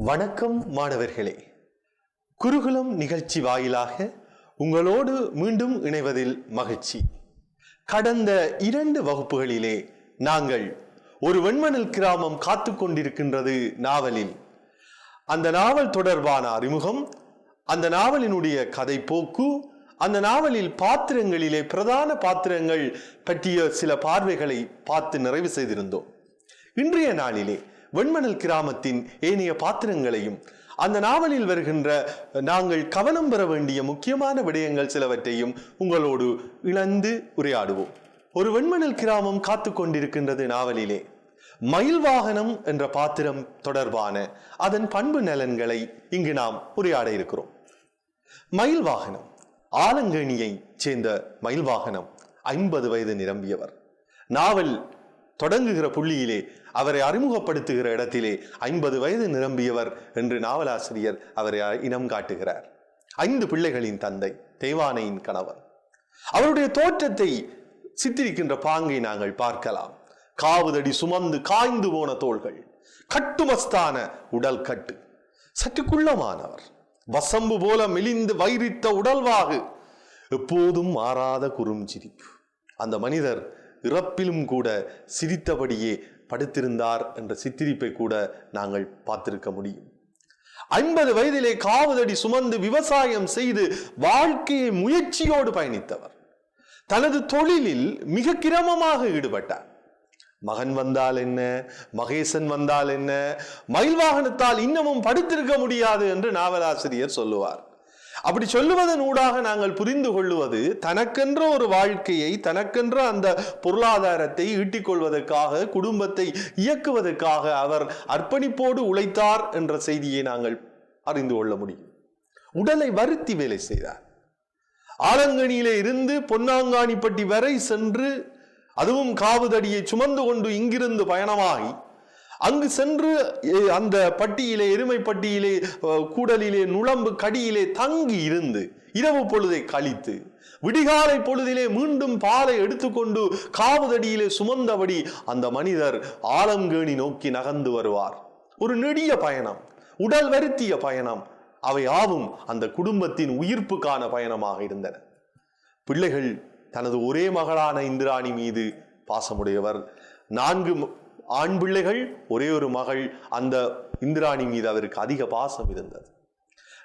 வணக்கம் மாணவர்களே, குருகுலம் நிகழ்ச்சி வாயிலாக உங்களோடு மீண்டும் இணைவதில் மகிழ்ச்சி. கடந்த 2 வகுப்புகளிலே நாங்கள் ஒரு வெண்மணல் கிராமம் காத்து கொண்டிருக்கின்றது நாவலில் அந்த நாவல் தொடர்பான அறிமுகம், அந்த நாவலினுடைய கதை போக்கு, அந்த நாவலில் பாத்திரங்களிலே பிரதான பாத்திரங்கள் பற்றிய சில பார்வைகளை பார்த்து நிறைவு செய்திருந்தோம். இன்றைய நாளிலே வெண்மணல் கிராமத்தின் ஏனைய பாத்திரங்களையும் அந்த நாவலில் வருகின்ற நாங்கள் கவனம் பெற வேண்டிய முக்கியமான விடயங்கள் சிலவற்றையும் உங்களோடு இழந்து உரையாடுவோம். ஒரு வெண்மணல் கிராமம் காத்து கொண்டிருக்கின்றது நாவலிலே மயில் வாகனம் என்ற பாத்திரம் தொடர்பான அதன் பண்பு நலன்களை இங்கு நாம் உரையாட இருக்கிறோம். மயில் வாகனம் ஆலங்கணியை சேர்ந்த மயில் வாகனம் 50 வயது நிரம்பியவர். நாவல் தொடங்குகிற புள்ளியிலே அவரை அறிமுகப்படுத்துகிற இடத்திலே 50 வயது நிரம்பியவர் என்று நாவலாசிரியர் அவரை இனம் காட்டுகிறார். 5 பிள்ளைகளின் தந்தை, தேவானையின் கணவன். அவருடைய தோற்றத்தை சித்தரிக்கின்ற பாங்கை நாங்கள் பார்க்கலாம். காவுதடி சுமந்து காய்ந்து போன தோள்கள், கட்டுமஸ்தான உடல் கட்டு, சற்று குள்ளமானவர், வசம்பு போல மெலிந்து வைரித்த உடல்வாகு, எப்போதும் மாறாத குறுஞ்சிரிப்பு. அந்த மனிதர் இறப்பிலும் கூட சிரித்தபடியே படுத்திருந்தார் என்ற சித்திரிப்பை கூட நாங்கள் பார்த்திருக்க முடியும். 50 வயதிலே காவுதடி சுமந்து விவசாயம் செய்து வாழ்க்கையை முயற்சியோடு பயணித்தவர். தனது தொழிலில் மிக கிரமமாக ஈடுபட்டார். மகன் வந்தால் என்ன, மகேசன் வந்தால் என்ன, மயில் வாகனத்தால் இன்னமும் படுத்திருக்க முடியாது என்று நாவலாசிரியர் சொல்லுவார். அப்படி சொல்லுவதன் ஊடாக நாங்கள் புரிந்து கொள்ளுவது, தனக்கென்ற ஒரு வாழ்க்கையை, தனக்கென்ற அந்த பொருளாதாரத்தை ஈட்டிக் கொள்வதற்காக, குடும்பத்தை இயக்குவதற்காக அவர் அர்ப்பணிப்போடு உழைத்தார் என்ற செய்தியை நாங்கள் அறிந்து கொள்ள முடியும். உடலை வருத்தி வேலை செய்தார். ஆலங்கணியிலே இருந்து பொன்னாங்காணிப்பட்டி வரை சென்று, அதுவும் காவுதடியை சுமந்து கொண்டு இங்கிருந்து பயணமாகி அங்கு சென்று அந்த பட்டியிலே, எருமை பட்டியிலே, கூடலிலே, நுளம்பு கடியிலே தங்கி இருந்து இரவு பொழுதை கழித்து விடிகாலை பொழுதிலே மீண்டும் பாலை எடுத்துக்கொண்டு காவுதடியிலே சுமந்தபடி அந்த மனிதர் ஆலங்கேணி நோக்கி நகர்ந்து வருவார். ஒரு நெடிய பயணம், உடல் வருத்திய பயணம். அவை ஆவும் அந்த குடும்பத்தின் உயிர்ப்புக்கான பயணமாக இருந்தன. பிள்ளைகள், தனது ஒரே மகளான இந்திராணி மீது பாசமுடையவர். 4 ஆண் பிள்ளைகள், ஒரே ஒரு மகள். அந்த இந்திராணி மீது அவருக்கு அதிக பாசம் இருந்தது.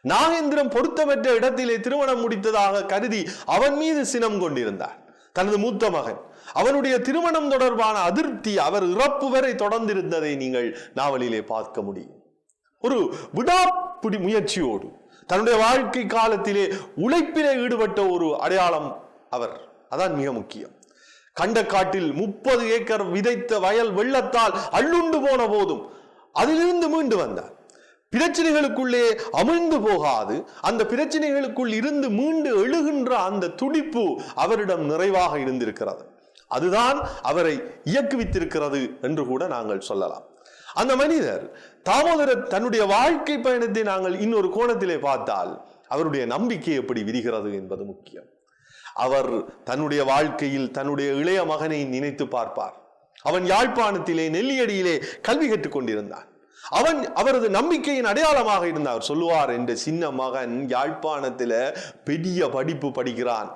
நாகேந்திரம் பொருத்தமற்ற இடத்திலே திருமணம் முடித்ததாக கருதி அவன் மீது சினம் கொண்டிருந்தார். தனது மூத்த மகன், அவனுடைய திருமணம் தொடர்பான அதிருப்தி அவர் இறப்பு வரை தொடர்ந்திருந்ததை நீங்கள் நாவலிலே பார்க்க முடியும். ஒரு விடாப்பிடி முயற்சியோடு தன்னுடைய வாழ்க்கை காலத்திலே உழைப்பிலே ஈடுபட்ட ஒரு அடையாளம் அவர். அதான் மிக முக்கியம். கண்டக்காட்டில் 30 ஏக்கர் விதைத்த வயல் வெள்ளத்தால் அள்ளுண்டு போன போதும் அதிலிருந்து மீண்டு வந்தார். பிரச்சனைகளுக்குள்ளே அமிழ்ந்து போகாது, அந்த பிரச்சனைகளுக்குள் இருந்து மீண்டு எழுகின்ற அந்த துடிப்பு அவரிடம் நிறைவாக இருந்திருக்கிறது. அதுதான் அவரை இயக்குவித்திருக்கிறது என்று கூட நாங்கள் சொல்லலாம். அந்த மனிதர் தாமோதரர் தன்னுடைய வாழ்க்கை பயணத்தை நாங்கள் இன்னொரு கோணத்திலே பார்த்தால் அவருடைய நம்பிக்கை எப்படி விரிகிறது என்பது முக்கியம். அவர் தன்னுடைய வாழ்க்கையில் தன்னுடைய இளைய மகனை நினைத்து பார்ப்பார். அவன் யாழ்ப்பாணத்திலே நெல்லியடியிலே கல்வி கற்றுக் கொண்டிருந்தான். அவரது நம்பிக்கையின் அடையாளமாக இருந்தார். சொல்லுவார், என்ற சின்ன மகன் யாழ்ப்பாணத்தில பெரிய படிப்பு படிக்கிறான்,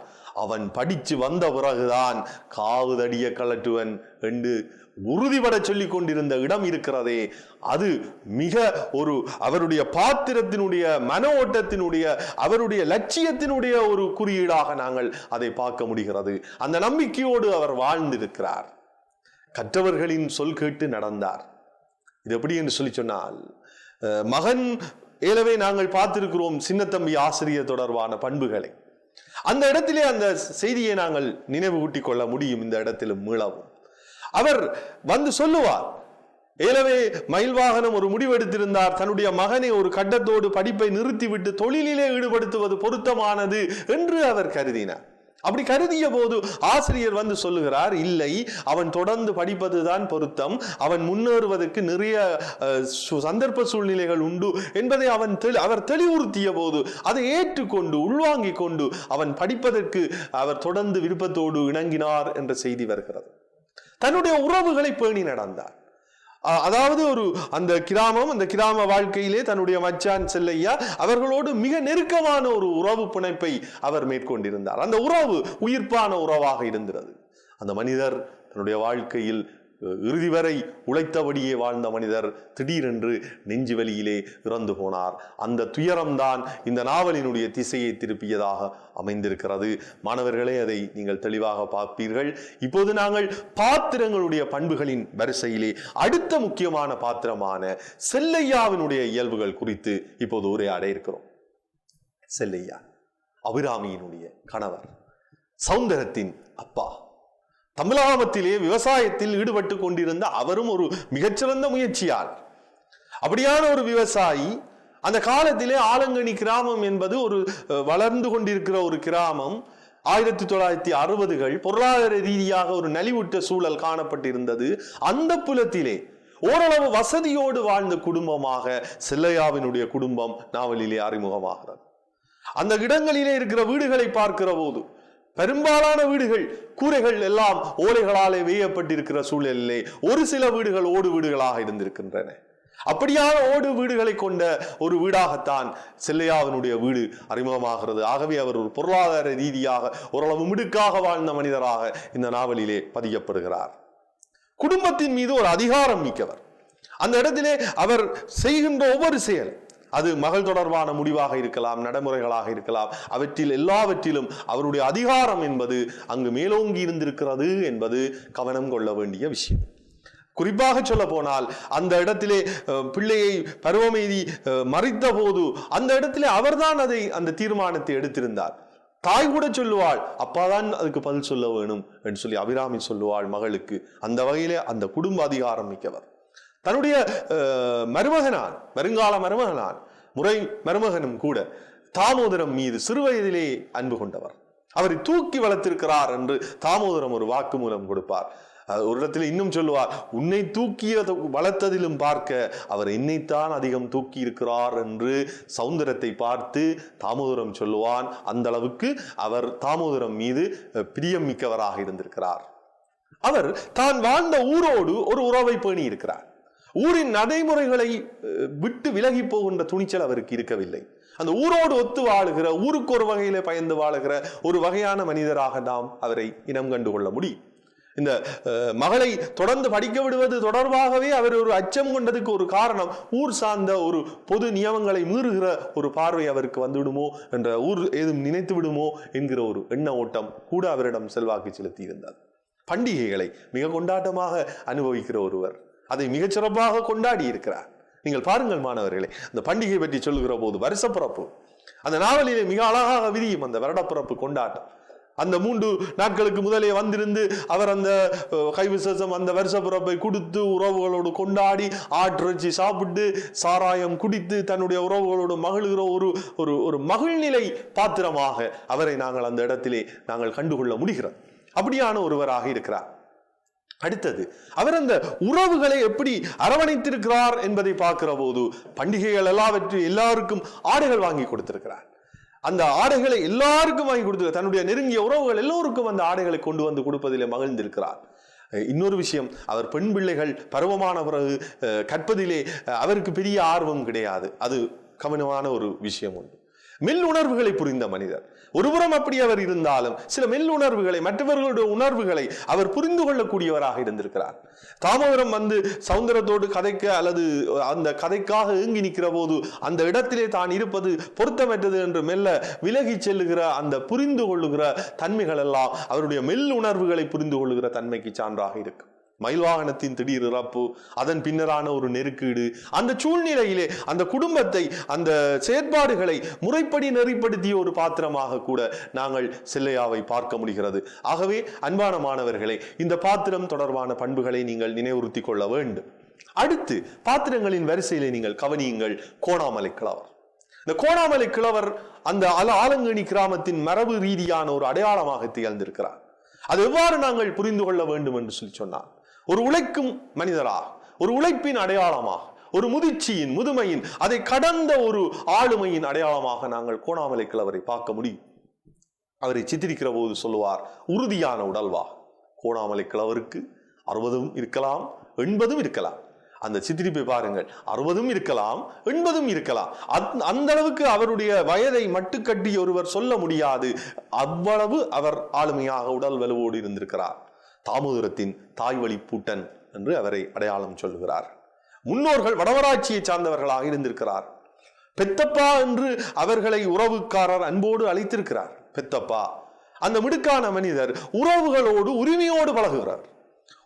அவன் படிச்சு வந்த பிறகுதான் காவுதடிய கலட்டுவன் என்று உறுதிபட சொல்லிக் கொண்டிருந்த இடம் இருக்கிறதே, அது மிக ஒரு அவருடைய பாத்திரத்தினுடைய, மன ஓட்டத்தினுடைய, அவருடைய லட்சியத்தினுடைய ஒரு குறியீடாக நாங்கள் அதை பார்க்க முடிகிறது. அந்த நம்பிக்கையோடு அவர் வாழ்ந்திருக்கிறார். கற்றவர்களின் சொல் கேட்டு நடந்தார். இது எப்படி என்று சொல்லி சொன்னால், மகன் ஏலவே நாங்கள் பார்த்திருக்கிறோம் சின்னத்தம்பி ஆசிரியர் தொடர்பான பண்புகளை. அந்த இடத்திலே அந்த செய்தியை நாங்கள் நினைவு கூட்டிக் கொள்ள முடியும். இந்த இடத்திலும் மீளவும் அவர் வந்து சொல்லுவார், ஏலவே மயில் வாகனம் ஒரு முடிவெடுத்திருந்தார். தன்னுடைய மகனை ஒரு கட்டத்தோடு படிப்பை நிறுத்திவிட்டு தொழிலிலே ஈடுபடுத்துவது பொருத்தமானது என்று அவர் கருதினார். அப்படி கருதிய போது ஆசிரியர் வந்து சொல்லுகிறார், இல்லை, அவன் தொடர்ந்து படிப்பதுதான் பொருத்தம், அவன் முன்னேறுவதற்கு நிறைய சந்தர்ப்ப சூழ்நிலைகள் உண்டு என்பதை அவர் தெளிவுறுத்திய போது அதை ஏற்றுக்கொண்டு உள்வாங்கிக் கொண்டு அவன் படிப்பதற்கு அவர் தொடர்ந்து விருப்பத்தோடு இணங்கினார் என்ற செய்தி வருகிறது. தன்னுடைய உறவுகளை பேணி நடந்தார். அதாவது அந்த கிராம வாழ்க்கையிலே தன்னுடைய மச்சான் செல்லையா அவர்களோடு மிக நெருக்கமான ஒரு உறவு பிணைப்பை அவர் மேற்கொண்டிருந்தார். அந்த உறவு உயிர்ப்பான உறவாக இருந்தது. அந்த மனிதர் தன்னுடைய வாழ்க்கையில் இறுதி வரை உழைத்தபடியே வாழ்ந்த மனிதர் திடீரென்று நெஞ்சு வலியிலே இறந்து போனார். அந்த துயரம்தான் இந்த நாவலினுடைய திசையை திருப்பியதாக அமைந்திருக்கிறது. மாணவர்களே, அதை நீங்கள் தெளிவாக பார்ப்பீர்கள். இப்போது நாங்கள் பாத்திரங்களுடைய பண்புகளின் வரிசையிலே அடுத்த முக்கியமான பாத்திரமான செல்லையாவினுடைய இயல்புகள் குறித்து இப்போது உரையாட இருக்கிறோம். செல்லையா அபிராமியினுடைய கணவர், சௌந்தரத்தின் அப்பா, தமிழகத்திலே விவசாயத்தில் ஈடுபட்டு கொண்டிருந்த அவரும் ஒரு மிகச்சிறந்த முயற்சியால். அப்படியான ஒரு விவசாயி. அந்த காலத்திலே ஆலங்கனி கிராமம் என்பது ஒரு வளர்ந்து கொண்டிருக்கிற ஒரு கிராமம். 1960கள் பொருளாதார ரீதியாக ஒரு நலிவுற்ற சூழல் காணப்பட்டிருந்தது. அந்த புலத்திலே ஓரளவு வசதியோடு வாழ்ந்த குடும்பமாக செல்லையாவினுடைய குடும்பம் நாவலிலே அறிமுகமாகிறது. அந்த இடங்களிலே இருக்கிற வீடுகளை பார்க்கிற போது பெரும்பாலான வீடுகள் கூரைகள் எல்லாம் ஓலைகளாலே வேயப்பட்டிருக்கிற சூழலிலே ஒரு சில வீடுகள் ஓடு வீடுகளாக இருந்திருக்கின்றன. அப்படியான ஓடு வீடுகளை கொண்ட ஒரு வீடாகத்தான் செல்லையாவினுடைய வீடு அறிமுகமாகிறது. ஆகவே அவர் ஒரு பொருளாதார ரீதியாக ஓரளவு மிடுக்காக வாழ்ந்த மனிதராக இந்த நாவலிலே பதியப்படுகிறார். குடும்பத்தின் மீது ஒரு அதிகாரம் மிக்கவர். அந்த இடத்திலே அவர் செய்கின்ற ஒவ்வொரு செயல், அது மகள் தொடர்பான முடிவாக இருக்கலாம், நடைமுறைகளாக இருக்கலாம், அவற்றில் எல்லாவற்றிலும் அவருடைய அதிகாரம் என்பது அங்கு மேலோங்கி இருந்திருக்கிறது என்பது கவனம் கொள்ள வேண்டிய விஷயம். குறிப்பாக சொல்ல போனால் அந்த இடத்திலே பிள்ளையை பருவமெய்தி மறித்த போது அந்த இடத்திலே அவர்தான் அந்த தீர்மானத்தை எடுத்திருந்தார். தாய் கூட சொல்லுவாள், அப்பாதான் அதுக்கு பதில் சொல்ல வேணும் என்று சொல்லி அபிராமி சொல்லுவாள் மகளுக்கு. அந்த வகையிலே அந்த குடும்ப அதிகாரம் மிக்கவர். தன்னுடைய மருமகனான், வருங்கால மருமகனான், முறை மருமகனும் கூட தாமோதரம் மீது சிறுவயதிலே அன்பு கொண்டவர். அவரை தூக்கி வளர்த்திருக்கிறார் என்று தாமோதரம் ஒரு வாக்கு மூலம் கொடுப்பார். ஒரு இடத்துல இன்னும் சொல்லுவார், உன்னை தூக்கிய வளர்த்ததிலும் பார்க்க அவர் என்னைத்தான் அதிகம் தூக்கி இருக்கிறார் என்று சௌந்தரத்தை பார்த்து தாமோதரம் சொல்லுவான். அந்த அளவுக்கு அவர் தாமோதரம் மீது பிரியம் மிக்கவராக இருந்திருக்கிறார். அவர் தான் வாழ்ந்த ஊரோடு ஒரு உறவை பேணி இருக்கிறார். ஊரின் நடைமுறைகளை விட்டு விலகி போகின்ற துணிச்சல் அவருக்கு இருக்கவில்லை. அந்த ஊரோடு ஒத்து வாழுகிற, ஊருக்கு ஒரு வகையிலே பயந்து வாழுகிற ஒரு வகையான மனிதராக நாம் அவரை இனம் கண்டு கொள்ள முடியும். இந்த மகளை தொடர்ந்து படிக்க விடுவது தொடர்பாகவே அவர் ஒரு அச்சம் கொண்டதுக்கு ஒரு காரணம், ஊர் சார்ந்த ஒரு பொது நியமங்களை மீறுகிற ஒரு பார்வை அவருக்கு வந்துவிடுமோ என்ற, ஊர் ஏதும் நினைத்து விடுமோ என்கிற ஒரு எண்ண ஓட்டம் கூட அவரிடம் செல்வாக்கு செலுத்தி இருந்தார். பண்டிகைகளை மிக கொண்டாட்டமாக அனுபவிக்கிற ஒருவர் அதை மிகச்சிறப்பாக கொண்டாடி இருக்கிறார். நீங்கள் பாருங்கள் மாணவர்களே, அந்த பண்டிகை பற்றி சொல்லுகிற போது வருஷப்பிறப்பு அந்த நாவலிலே மிக அழகாக விதியும் அந்த வருடப்பிறப்பு கொண்டாட்டம். அந்த 3 நாட்களுக்கு முதலே வந்திருந்து அவர் அந்த கைவிசேஷம் அந்த வருஷப்பிறப்பை கொடுத்து உறவுகளோடு கொண்டாடி ஆற்றிறைச்சி சாப்பிட்டு சாராயம் குடித்து தன்னுடைய உறவுகளோடு மகிழ்கிற ஒரு மகிழ்நிலை பாத்திரமாக அவரை நாங்கள் அந்த இடத்திலே நாங்கள் கண்டுகொள்ள முடிகிறோம். அப்படியான ஒருவராக இருக்கிறார். அடுத்தது, அவர் அந்த உறவுகளை எப்படி அரவணைத்திருக்கிறார் என்பதை பார்க்கிற போது பண்டிகைகள் எல்லாருக்கும் ஆடைகள் வாங்கி கொடுத்திருக்கிறார். அந்த ஆடைகளை எல்லாருக்கும் வாங்கி கொடுத்து தன்னுடைய நெருங்கிய உறவுகள் எல்லோருக்கும் அந்த ஆடைகளை கொண்டு வந்து கொடுப்பதிலே மகிழ்ந்திருக்கிறார். இன்னொரு விஷயம், அவர் பெண் பிள்ளைகள் பருவமான பிறகு கற்பதிலே அவருக்கு பெரிய ஆர்வம் கிடையாது. அது கவனமான ஒரு விஷயம் உண்டு. மெல்லுணர்வுகளை புரிந்த மனிதர். ஒருபுறம் அப்படி அவர் இருந்தாலும் சில மெல்லுணர்வுகளை, மற்றவர்களுடைய உணர்வுகளை அவர் புரிந்து கொள்ளக்கூடியவராக இருந்திருக்கிறார். தாமோதரம் வந்து சௌந்தரத்தோடு கதைக்க அல்லது அந்த கதைக்காக ஏங்கி நிற்கிற போது அந்த இடத்திலே தான் இருப்பது பொருத்தமற்றது என்று மெல்ல விலகி செல்லுகிற அந்த புரிந்து கொள்ளுகிற தன்மைகள் எல்லாம் அவருடைய மெல்லுணர்வுகளை புரிந்து கொள்ளுகிற தன்மைக்கு சான்றாக இருக்கும். மயில் வாகனத்தின் திடீர் இறப்பு, அதன் பின்னரான ஒரு நெருக்கீடு, அந்த சூழ்நிலையிலே அந்த குடும்பத்தை, அந்த செயற்பாடுகளை முறைப்படி நெறிப்படுத்திய ஒரு பாத்திரமாக கூட நாங்கள் செல்லையாவை பார்க்க முடிகிறது. ஆகவே அன்பான மாணவர்களே, இந்த பாத்திரம் தொடர்பான பண்புகளை நீங்கள் நினைவுறுத்தி கொள்ள வேண்டும். அடுத்து பாத்திரங்களின் வரிசையிலே நீங்கள் கவனியுங்கள் கோணாமலை கிழவர். இந்த கோணாமலை கிழவர் அந்த ஆலங்கனி கிராமத்தின் மரபு ரீதியான ஒரு அடையாளமாக திகழ்ந்திருக்கிறார். அது எவ்வாறு நாங்கள் புரிந்து கொள்ள வேண்டும் என்று சொல்லி சொன்னார், ஒரு உழைக்கும் மனிதராக, ஒரு உழைப்பின் அடையாளமாக, ஒரு முதிர்ச்சியின், முதுமையின், அதை கடந்த ஒரு ஆளுமையின் அடையாளமாக நாங்கள் கோணாமலை கிழவரை பார்க்க முடியும். அவரை சித்தரிக்கிற போது சொல்லுவார், உறுதியான உடல்வா. கோணாமலை கிழவருக்கு 60 இருக்கலாம், 80 இருக்கலாம். அந்த சித்திரிப்பை பாருங்கள், 60 இருக்கலாம், 80 இருக்கலாம். அந்த அளவுக்கு அவருடைய வயதை மட்டுக்கட்டி ஒருவர் சொல்ல முடியாது. அவ்வளவு அவர் ஆளுமையாக உடல் வலுவோடு இருந்திருக்கிறார். தாமோதரத்தின் தாய்வழி பூட்டன் என்று அவரை அடையாளம் சொல்லுகிறார். முன்னோர்கள் வடமராட்சியை சார்ந்தவர்களாக இருந்திருக்கிறார். பெத்தப்பா என்று அவர்களை உறவுக்காரர் அன்போடு அழைத்திருக்கிறார். பெத்தப்பா அந்த மிடுக்கான மனிதர் உறவுகளோடு உரிமையோடு பழகுகிறார்.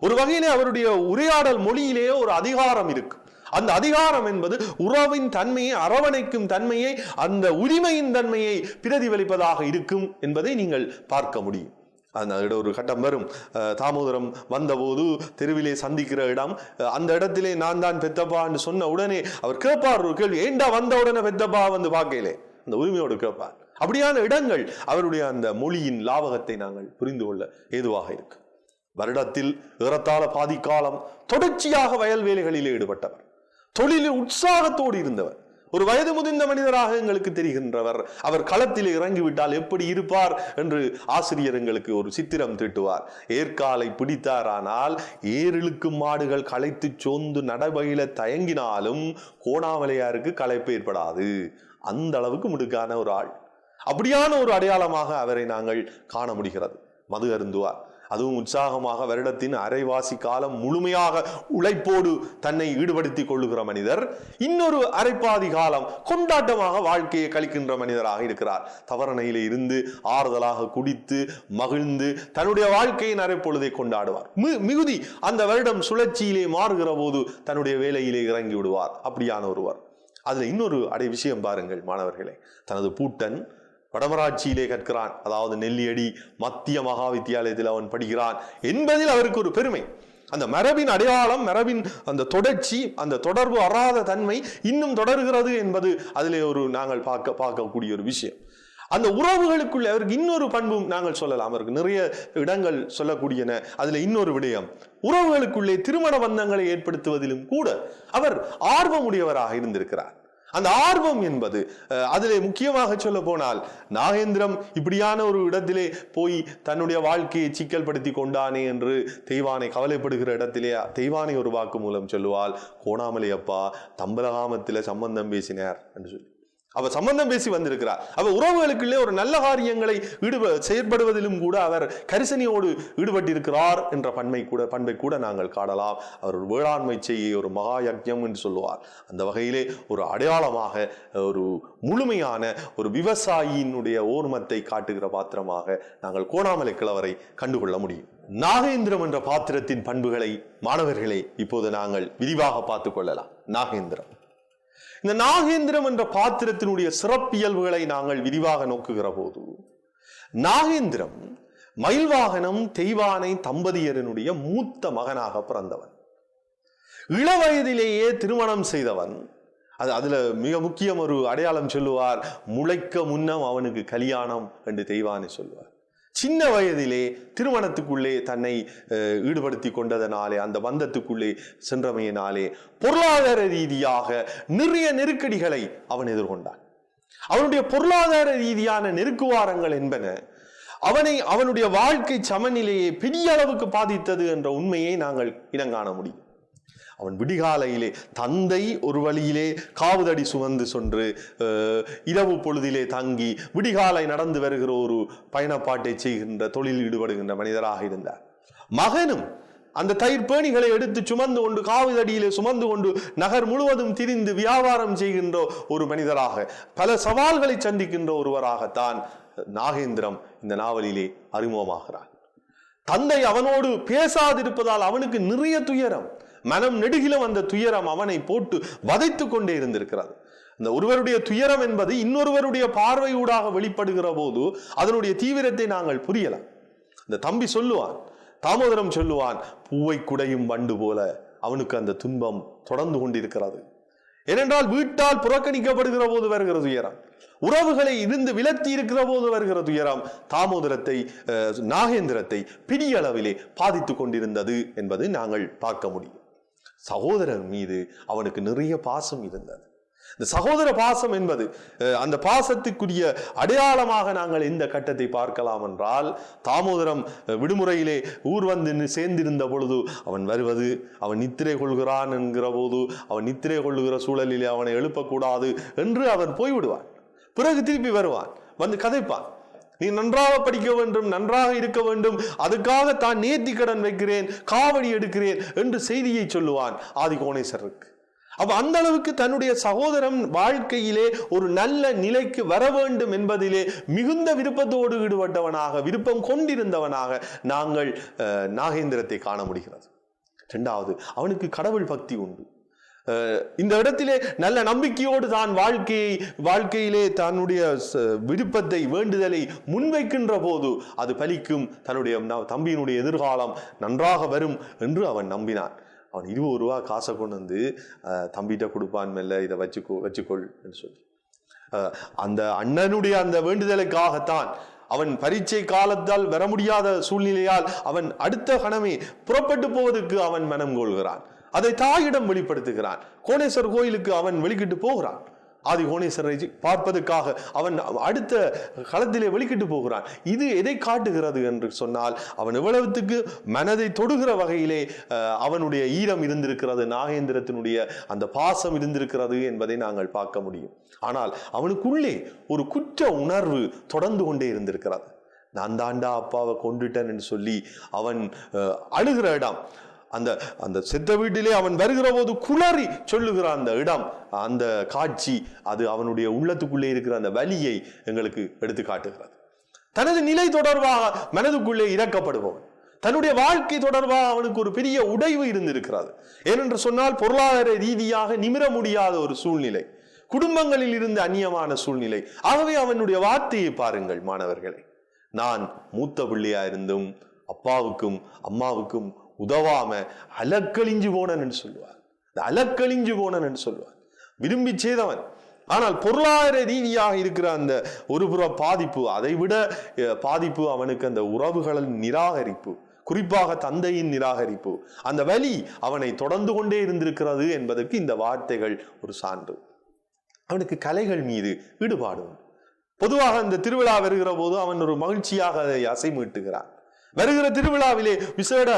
ஒரு வகையிலே அவருடைய உரையாடல் மொழியிலேயே ஒரு அதிகாரம் இருக்கு. அந்த அதிகாரம் என்பது உறவின் தன்மையை, அரவணைக்கும் தன்மையை, அந்த உரிமையின் தன்மையை பிரதிபலிப்பதாக இருக்கும் என்பதை நீங்கள் பார்க்க முடியும். அந்த ஒரு கட்டம் வரும். தாமோதரம் வந்தபோது தெருவிலே சந்திக்கிற இடம், அந்த இடத்திலே நான் தான் பெத்தப்பா என்று சொன்ன உடனே அவர் கேட்பார் ஒரு கேள்வி, ஏண்டா வந்த உடனே பெத்தப்பா வந்து பார்க்கலே, அந்த உரிமையோடு கேட்பார். அப்படியான இடங்கள் அவருடைய அந்த மொழியின் லாவகத்தை நாங்கள் புரிந்து கொள்ள ஏதுவாக இருக்கு. வருடத்தில் ஏறத்தாழ பாதி காலம் தொடர்ச்சியாக வயல்வேலைகளிலே ஈடுபட்டவர், தொழிலில் உற்சாகத்தோடு இருந்தவர், ஒரு வயது முதிர்ந்த மனிதராக எங்களுக்கு தெரிகின்றவர். அவர் களத்தில் இறங்கிவிட்டால் எப்படி இருப்பார் என்று ஆசிரியர் எங்களுக்கு ஒரு சித்திரம் தீட்டுவார். ஏற்காலை பிடித்தாரானால் ஏரிழுக்கும் மாடுகள் களைத்து சோர்ந்து நடவகையில தயங்கினாலும் கோணாமலையாருக்கு களைப்பு ஏற்படாது. அந்த அளவுக்கு முடுக்கான ஒரு ஆள். அப்படியான ஒரு அடையாளமாக அவரை நாங்கள் காண முடிகிறது. மது அருந்துவார், அதுவும் உற்சாகமாக வருடத்தின் அரைவாசி காலம் முழுமையாக உழைப்போடு தன்னை ஈடுபடுத்திக் கொள்ளுகிற மனிதர். இன்னொரு அரைப்பாதி காலம் கொண்டாட்டமாக வாழ்க்கையை கழிக்கின்ற மனிதராக இருக்கிறார். தவறணையிலே இருந்து ஆறுதலாக குடித்து மகிழ்ந்து தன்னுடைய வாழ்க்கையின் அரைப்பொழுதை கொண்டாடுவார். மிகுதி அந்த வருடம் சுழற்சியிலே மாறுகிற போது தன்னுடைய வேலையிலே இறங்கி விடுவார். அப்படியான ஒருவர். அதுல இன்னொரு விஷயம் பாருங்கள் மாணவர்களே, தனது பூட்டன் வடமராட்சியிலே கற்கிறான், அதாவது நெல்லியடி மத்திய மகா வித்தியாலயத்தில் அவன் படிக்கிறான் என்பதில் அவருக்கு ஒரு பெருமை. அந்த மரபின் அடையாளம், மரபின் அந்த தொடர்ச்சி, அந்த தொடர்பு அறாத தன்மை இன்னும் தொடர்கிறது என்பது அதிலே ஒரு நாங்கள் பார்க்கக்கூடிய ஒரு விஷயம். அந்த உறவுகளுக்குள்ள அவருக்கு இன்னொரு பண்பும் நாங்கள் சொல்லலாம். அவருக்கு நிறைய இடங்கள் சொல்லக்கூடியன. அதுல இன்னொரு விடயம், உறவுகளுக்குள்ளே திருமண பந்தங்களை ஏற்படுத்துவதிலும் கூட அவர் ஆர்வமுடையவராக இருந்திருக்கிறார். அந்த ஆர்வம் என்பது அதிலே முக்கியமாக சொல்ல போனால், நாகேந்திரம் இப்படியான ஒரு இடத்திலே போய் தன்னுடைய வாழ்க்கையை சிக்கல்படுத்தி கொண்டானே என்று தெய்வானை கவலைப்படுகிற இடத்திலே தெய்வானை ஒரு வாக்கு மூலம் சொல்லுவாள், கோணாமலை அப்பா தம்பலகாமத்தில சம்பந்தம் பேசினார் என்று சொல்லி அவர் சம்பந்தம் பேசி வந்திருக்கிறார். அவர் உறவுகளுக்குள்ளே ஒரு நல்ல காரியங்களை செயற்படுவதிலும் கூட அவர் கரிசனையோடு ஈடுபட்டிருக்கிறார் என்ற பண்பை கூட நாங்கள் காணலாம். அவர் ஒரு வேளாண்மை செய்ய ஒரு மகா யஜ்ஞம் என்று சொல்லுவார். அந்த வகையிலே ஒரு அடையாளமாக, ஒரு முழுமையான ஒரு விவசாயியினுடைய ஓர்மத்தை காட்டுகிற பாத்திரமாக நாங்கள் கோணாமலை கிழவரை கண்டுகொள்ள முடியும். நாகேந்திரம் என்ற பாத்திரத்தின் பண்புகளை மாணவர்களை இப்போது நாங்கள் விரிவாக பார்த்துக் கொள்ளலாம். நாகேந்திரம், இந்த நாகேந்திரம் என்ற பாத்திரத்தினுடைய சிறப்பியல்புகளை நாங்கள் விரிவாக நோக்குகிற போது, நாகேந்திரம் மயில்வாகனம் தெய்வானை தம்பதியரனுடைய மூத்த மகனாக பிறந்தவன். இளவயதிலேயே திருமணம் செய்தவன். அதுல மிக முக்கியம் ஒரு அடையாளம் சொல்லுவார், முளைக்க முன்னம் அவனுக்கு கல்யாணம் என்று தெய்வானை சொல்லுவார். சின்ன வயதிலே திருமணத்துக்குள்ளே தன்னை ஈடுபடுத்தி கொண்டதனாலே, அந்த பந்தத்துக்குள்ளே சென்றமையினாலே பொருளாதார ரீதியாக நிறைய நெருக்கடிகளை அவன் எதிர்கொண்டான். அவனுடைய பொருளாதார ரீதியான நெருக்குவாரங்கள் என்பன அவனுடைய வாழ்க்கை சமநிலையை பெரிய அளவுக்கு பாதித்தது என்ற உண்மையை நாங்கள் இனங்காண முடியும். அவன் விடிகாலையிலே தந்தை ஒரு வழியிலே காவுதடி சுமந்து சென்று இரவு பொழுதிலே தங்கி விடிகாலை நடந்து வருகிற ஒரு பயணப்பாட்டை செய்கின்ற தொழில் ஈடுபடுகின்ற மனிதராக இருந்தார். மகனும் அந்த தயிர் பேணிகளை எடுத்து சுமந்து கொண்டு காவுதடியிலே சுமந்து கொண்டு நகர் முழுவதும் திரிந்து வியாபாரம் செய்கின்ற ஒரு மனிதராக, பல சவால்களை சந்திக்கின்ற ஒருவராகத்தான் நாகேந்திரம் இந்த நாவலிலே அறிமுகமாகிறார். தந்தை அவனோடு பேசாதிருப்பதால் அவனுக்கு நிறைய துயரம், மனம் நெடுகிலும் அந்த துயரம் அவனை போட்டு வதைத்து கொண்டே இருந்திருக்கிறது. இந்த ஒருவருடைய துயரம் என்பது இன்னொருவருடைய பார்வையூடாக வெளிப்படுகிற போது அதனுடைய தீவிரத்தை நாங்கள் புரியலாம். இந்த தம்பி சொல்லுவான், தாமோதரம் சொல்லுவான், பூவை குடையும் வண்டு போல அவனுக்கு அந்த துன்பம் தொடர்ந்து கொண்டிருக்கிறது. ஏனென்றால் வீட்டால் புறக்கணிக்கப்படுகிற போது வருகிற துயரம், உறவுகளை இருந்து விலத்தி இருக்கிற போது வருகிற துயரம் நாகேந்திரத்தை பெரிய அளவிலே பாதித்துக் கொண்டிருந்தது என்பது நாங்கள் பார்க்க முடியும். சகோதரன் மீது அவனுக்கு நிறைய பாசம் இருந்தது. இந்த சகோதர பாசம் என்பது அந்த பாசத்துக்குரிய அடையாளமாக நாங்கள் இந்த கட்டத்தை பார்க்கலாம் என்றால், தாமோதரம் விடுமுறையிலே ஊர் வந்து சேர்ந்திருந்த பொழுது அவன் வருவது, அவன் நித்திரை கொள்கிறான் என்கிற போது அவன் நித்திரை கொள்ளுகிற சூழலிலே அவனை எழுப்பக்கூடாது என்று அவன் போய்விடுவான். பிறகு திருப்பி வருவான், வந்து கதைப்பான். நீ நன்றாக படிக்க வேண்டும், நன்றாக இருக்க வேண்டும், அதுக்காக தான் நேர்த்தி கடன் வைக்கிறேன், காவடி எடுக்கிறேன் என்று செய்தியை சொல்லுவான் ஆதி கோணேஸ்வரருக்கு. அப்ப அந்த அளவுக்கு தன்னுடைய சகோதரன் வாழ்க்கையிலே ஒரு நல்ல நிலைக்கு வர வேண்டும் என்பதிலே மிகுந்த விருப்பத்தோடு ஈடுபட்டவனாக, விருப்பம் கொண்டிருந்தவனாக நாங்கள் நாகேந்திரத்தை காண முடிகிறது. இரண்டாவது, அவனுக்கு கடவுள் பக்தி உண்டு. இந்த இடத்திலே நல்ல நம்பிக்கையோடு தான் வாழ்க்கையிலே தன்னுடைய விருப்பத்தை, வேண்டுதலை முன்வைக்கின்ற போது அது பலிக்கும், தன்னுடைய தம்பியினுடைய எதிர்காலம் நன்றாக வரும் என்று அவன் நம்பினான். அவன் 20 ரூபா காசை கொண்டு வந்து தம்பிகிட்ட கொடுப்பான், மெல்ல இதை வச்சுக்கொள் என்று சொல்லி அந்த அண்ணனுடைய அந்த வேண்டுதலுக்காகத்தான் அவன் பரீட்சை காலத்தால் வர முடியாத சூழ்நிலையால் அவன் அடுத்த கணமே புறப்பட்டு போவதற்கு அவன் மனம் கொள்கிறான். அதை தாயிடம் வெளிப்படுத்துகிறான். கோணேஸ்வரர் கோயிலுக்கு அவன் வெளிக்கிட்டு போகிறான். ஆதி கோணேஸ்வரரை பார்ப்பதற்காக அவன் அடுத்த களத்திலே வெளிக்கிட்டு போகிறான். இது எதை காட்டுகிறது என்று சொன்னால், அவன் எவ்வளவுக்கு மனதை தொடுகிற வகையிலே அவனுடைய ஈரம் இருந்திருக்கிறது, நாகேந்திரத்தினுடைய அந்த பாசம் இருந்திருக்கிறது என்பதை நாங்கள் பார்க்க முடியும். ஆனால் அவனுக்குள்ளே ஒரு குற்ற உணர்வு தொடர்ந்து கொண்டே இருந்திருக்கிறது. நான் தாண்டா அப்பாவை கொண்டுட்டேன் என்று சொல்லி அவன் அழுகிற இடம், அந்த செத்த வீட்டிலே அவன் வருகிற போது குளறி சொல்லுகிற அந்த இடம், அந்த காட்சி, அது அவனுடைய உள்ளத்துக்குள்ளே இருக்கிற அந்த வலியை எங்களுக்கு எடுத்து காட்டுகிறது. தனது நிலை தொடர்பாக மனதுக்குள்ளே இறக்கப்படுபவன், தன்னுடைய வாழ்க்கை தொடர்பாக அவனுக்கு ஒரு பெரிய உடைவு இருந்திருக்கிறது. ஏனென்று சொன்னால், பொருளாதார ரீதியாக நிமிர முடியாத ஒரு சூழ்நிலை, குடும்பங்களில் இருந்து அந்நியமான சூழ்நிலை. ஆகவே அவனுடைய வார்த்தையை பாருங்கள் மாணவர்களே, நான் மூத்த பிள்ளையா இருந்தும் அப்பாவுக்கும் அம்மாவுக்கும் உதவாம அலக்கழிஞ்சு போனன் என்று சொல்லுவார். அலக்கழிஞ்சு போனன் என்று சொல்லுவார். விரும்பி செய்தவன். ஆனால் பொருளாதார ரீதியாக இருக்கிற அந்த ஒரு புற பாதிப்பு, அதை விட பாதிப்பு அவனுக்கு அந்த உறவுகளின் நிராகரிப்பு, குறிப்பாக தந்தையின் நிராகரிப்பு, அந்த வலி அவனை தொடர்ந்து கொண்டே இருந்திருக்கிறது என்பதற்கு இந்த வார்த்தைகள் ஒரு சான்று. அவனுக்கு கலைகள் மீது ஈடுபாடு. பொதுவாக இந்த திருவிழா வருகிற போது அவன் ஒரு மகிழ்ச்சியாக அதை அசைமீட்டுகிறான். வருகிற திருவிழாவிலே விசேட